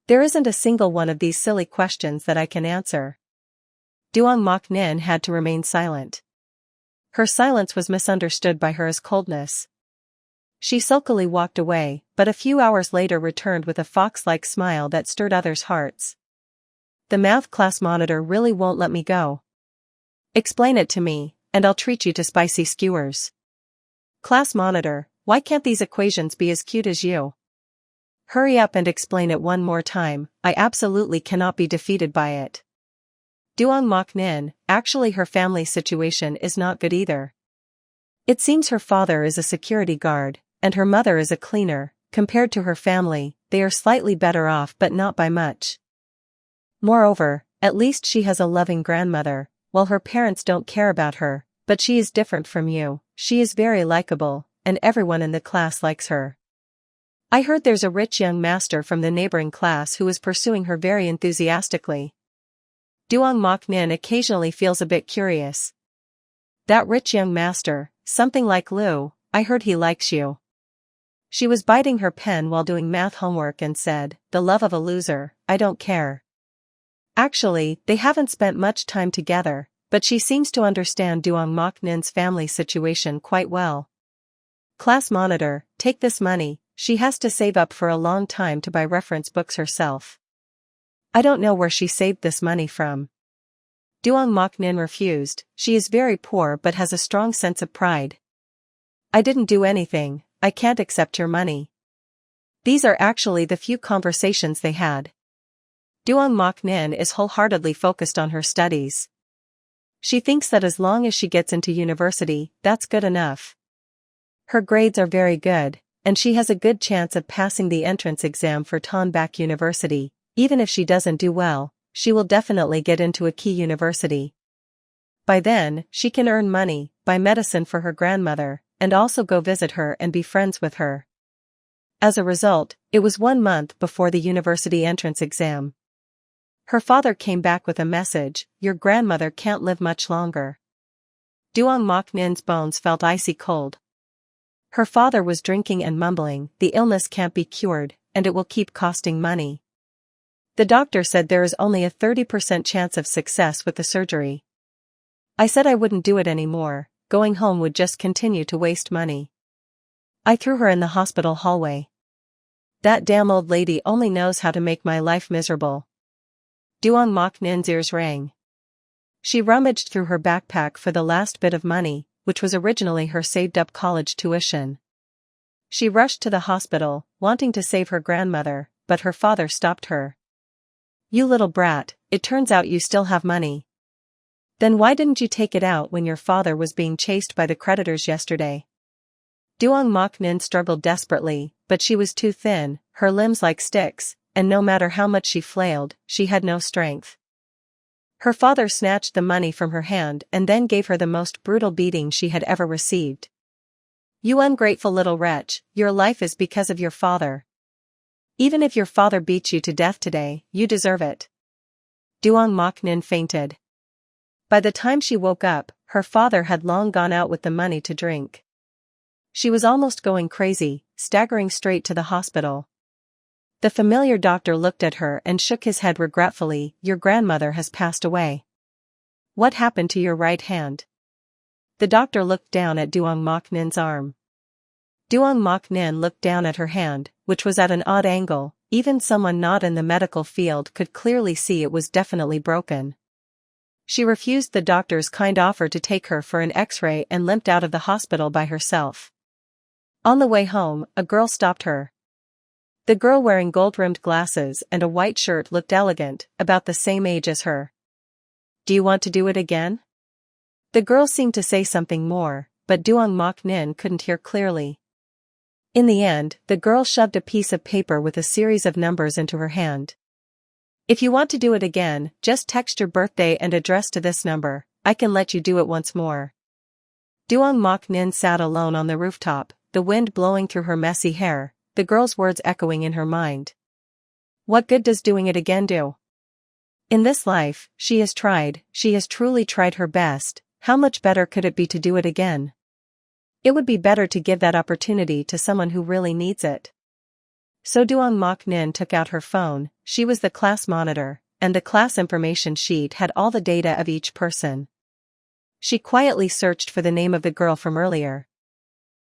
A: There isn't a single one of these silly questions that I can answer. Duong Mok Nin had to remain silent. Her silence was misunderstood by her as coldness. She sulkily walked away, but a few hours later returned with a fox-like smile that stirred others' hearts. "The math class monitor really won't let me go." "Explain it to me, and I'll treat you to spicy skewers." "Class monitor, why can't these equations be as cute as you?" "Hurry up and explain it one more time, I absolutely cannot be defeated by it." Duong Mok Nin, actually her family situation is not good either. It seems her father is a security guard, and her mother is a cleaner. Compared to her family, they are slightly better off but not by much. Moreover, at least she has a loving grandmother, while her parents don't care about her, but she is different from you, she is very likable, and everyone in the class likes her. I heard there's a rich young master from the neighboring class who is pursuing her very enthusiastically. Duong Mok Nin occasionally feels a bit curious. "That rich young master, something like Lou, I heard he likes you." She was biting her pen while doing math homework and said, "The love of a loser, I don't care." Actually, they haven't spent much time together, but she seems to understand Duong Mok Nin's family situation quite well. "Class monitor, take this money, she has to save up for a long time to buy reference books herself." I don't know where she saved this money from. Duong Mok Nin refused, she is very poor but has a strong sense of pride. "I didn't do anything, I can't accept your money." These are actually the few conversations they had. Duong Mok Nin is wholeheartedly focused on her studies. She thinks that as long as she gets into university, that's good enough. Her grades are very good, and she has a good chance of passing the entrance exam for Tonbak University. Even if she doesn't do well, she will definitely get into a key university. By then, she can earn money, buy medicine for her grandmother, and also go visit her and be friends with her. As a result, it was 1 month before the university entrance exam. Her father came back with a message: "Your grandmother can't live much longer." Duong Mok Nin's bones felt icy cold. Her father was drinking and mumbling, "The illness can't be cured, and it will keep costing money. The doctor said there is only a 30% chance of success with the surgery." I said I wouldn't do it anymore, going home would just continue to waste money. I threw her in the hospital hallway. That damn old lady only knows how to make my life miserable. Duong Mok Nin's ears rang. She rummaged through her backpack for the last bit of money, which was originally her saved-up college tuition. She rushed to the hospital, wanting to save her grandmother, but her father stopped her. "You little brat, it turns out you still have money. Then why didn't you take it out when your father was being chased by the creditors yesterday?" Duong Mok Nin struggled desperately, but she was too thin, her limbs like sticks, and no matter how much she flailed, she had no strength. Her father snatched the money from her hand and then gave her the most brutal beating she had ever received. "You ungrateful little wretch, your life is because of your father. Even if your father beats you to death today, you deserve it." Duong Mok Nin fainted. By the time she woke up, her father had long gone out with the money to drink. She was almost going crazy, staggering straight to the hospital. The familiar doctor looked at her and shook his head regretfully. "Your grandmother has passed away. What happened to your right hand?" The doctor looked down at Duong Mok Nin's arm. Duong Mok Nin looked down at her hand, which was at an odd angle. Even someone not in the medical field could clearly see it was definitely broken. She refused the doctor's kind offer to take her for an X-ray and limped out of the hospital by herself. On the way home, a girl stopped her. The girl wearing gold-rimmed glasses and a white shirt looked elegant, about the same age as her. "Do you want to do it again?" The girl seemed to say something more, but Duong Mok Nin couldn't hear clearly. In the end, the girl shoved a piece of paper with a series of numbers into her hand. "If you want to do it again, just text your birthday and address to this number. I can let you do it once more." Duong Mok Nin sat alone on the rooftop, the wind blowing through her messy hair, the girl's words echoing in her mind. What good does doing it again do? In this life, she has truly tried her best. How much better could it be to do it again? It would be better to give that opportunity to someone who really needs it. So Duong Mok Nin took out her phone. She was the class monitor, and the class information sheet had all the data of each person. She quietly searched for the name of the girl from earlier.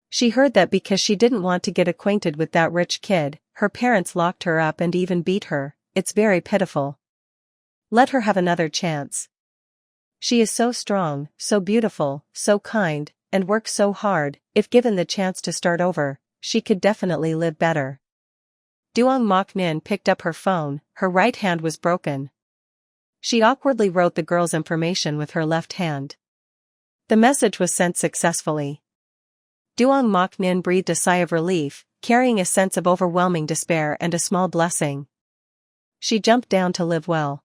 A: She heard that because she didn't want to get acquainted with that rich kid, her parents locked her up and even beat her. It's very pitiful. Let her have another chance. She is so strong, so beautiful, so kind, and works so hard. If given the chance to start over, she could definitely live better. Duong Mok Nin picked up her phone. Her right hand was broken. She awkwardly wrote the girl's information with her left hand. The message was sent successfully. Duong Mok Nin breathed a sigh of relief, carrying a sense of overwhelming despair and a small blessing. She jumped down to live well.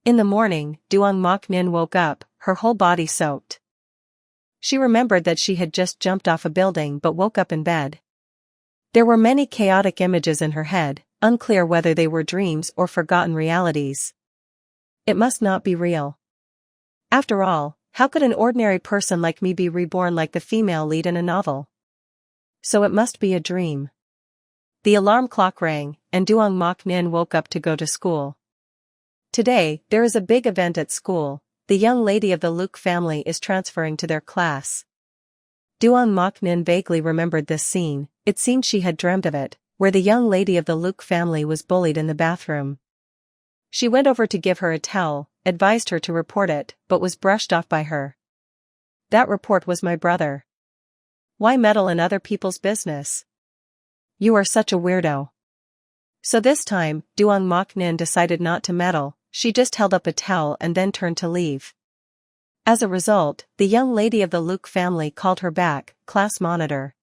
A: In the morning, Duong Mok Nin woke up, her whole body soaked. She remembered that she had just jumped off a building but woke up in bed. There were many chaotic images in her head, unclear whether they were dreams or forgotten realities. It must not be real. After all, how could an ordinary person like me be reborn like the female lead in a novel? So it must be a dream. The alarm clock rang, and Duong Mok Nin woke up to go to school. Today, there is a big event at school. The young lady of the Luke family is transferring to their class. Duong Mok Nin vaguely remembered this scene. It seemed she had dreamed of it, where the young lady of the Luke family was bullied in the bathroom. She went over to give her a towel, advised her to report it, but was brushed off by her. That report was my brother. Why meddle in other people's business? you are such a weirdo. So this time, Duong Mok Nin decided not to meddle, she just held up a towel and then turned to leave. As a result, the young lady of the Luke family called her back, class monitor.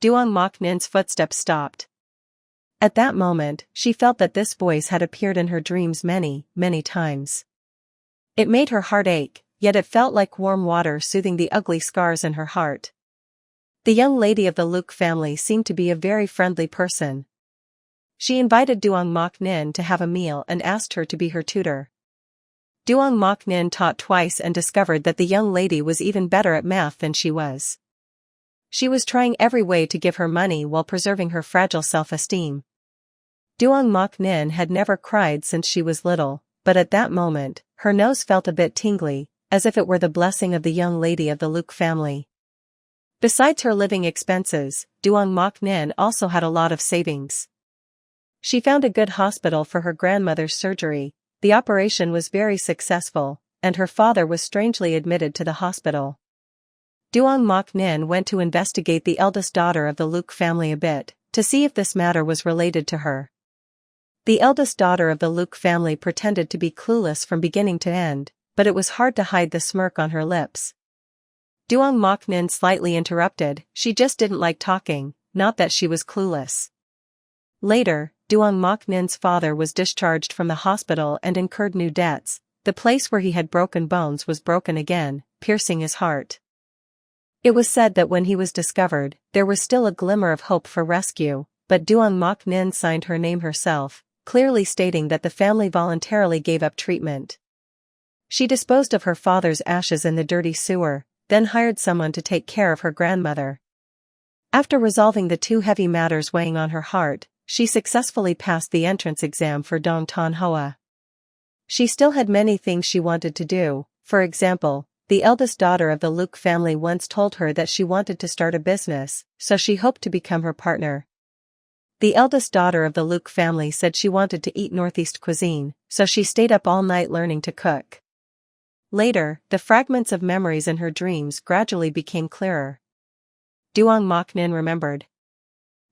A: Duong Mok Nin's footsteps stopped. At that moment, she felt that this voice had appeared in her dreams many, many times. It made her heart ache, yet it felt like warm water soothing the ugly scars in her heart. The young lady of the Luke family seemed to be a very friendly person. She invited Duong Mok Nin to have a meal and asked her to be her tutor. Duong Mok Nin taught twice and discovered that the young lady was even better at math than she was. She was trying every way to give her money while preserving her fragile self-esteem. Duong Mok Nin had never cried since she was little, but at that moment, her nose felt a bit tingly, as if it were the blessing of the young lady of the Luke family. Besides her living expenses, Duong Mok Nin also had a lot of savings. She found a good hospital for her grandmother's surgery. The operation was very successful, and her father was strangely admitted to the hospital. Duong Mok Nin went to investigate the eldest daughter of the Luke family a bit, to see if this matter was related to her. The eldest daughter of the Luke family pretended to be clueless from beginning to end, but it was hard to hide the smirk on her lips. Duong Mok Nin slightly interrupted, she just didn't like talking, not that she was clueless. Later, Duong Mok Nin's father was discharged from the hospital and incurred new debts. The place where he had broken bones was broken again, piercing his heart. It was said that when he was discovered, there was still a glimmer of hope for rescue, but Duong Mok Nin signed her name herself, clearly stating that the family voluntarily gave up treatment. She disposed of her father's ashes in the dirty sewer, then hired someone to take care of her grandmother. After resolving the two heavy matters weighing on her heart, she successfully passed the entrance exam for Dong Tan Hoa. She still had many things she wanted to do. For example, the eldest daughter of the Luke family once told her that she wanted to start a business, so she hoped to become her partner. The eldest daughter of the Luke family said she wanted to eat Northeast cuisine, so she stayed up all night learning to cook. Later, the fragments of memories in her dreams gradually became clearer. Duong Mok Nin remembered.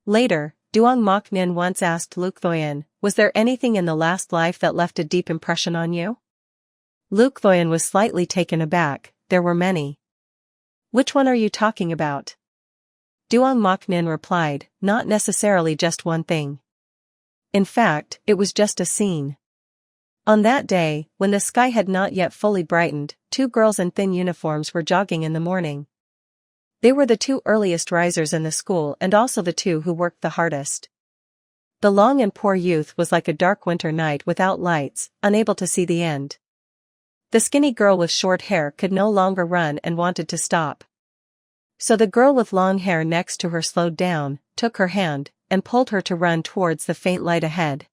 A: Later, Duong Mok Nin once asked Luke Thoyen, "Was there anything in the last life that left a deep impression on you?" Luke Thoyen was slightly taken aback. "There were many." "Which one are you talking about?" Duong Mok Nin replied, "Not necessarily just one thing. In fact, it was just a scene. On that day, when the sky had not yet fully brightened, two girls in thin uniforms were jogging in the morning. They were the two earliest risers in the school and also the two who worked the hardest. The long and poor youth was like a dark winter night without lights, unable to see the end. The skinny girl with short hair could no longer run and wanted to stop. So the girl with long hair next to her slowed down, took her hand, and pulled her to run towards the faint light ahead.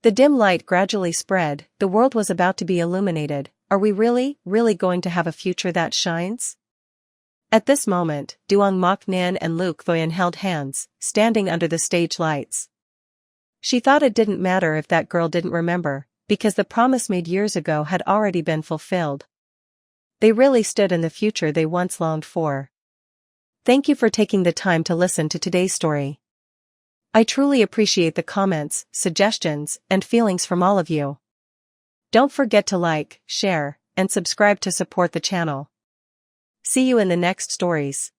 A: The dim light gradually spread, the world was about to be illuminated. Are we really going to have a future that shines? At this moment, Duong Mok Nin and Luke Thoyen held hands, standing under the stage lights. She thought it didn't matter if that girl didn't remember, because the promise made years ago had already been fulfilled. They really stood in the future they once longed for. Thank you for taking the time to listen to today's story. I truly appreciate the comments, suggestions, and feelings from all of you. Don't forget to like, share, and subscribe to support the channel. See you in the next stories.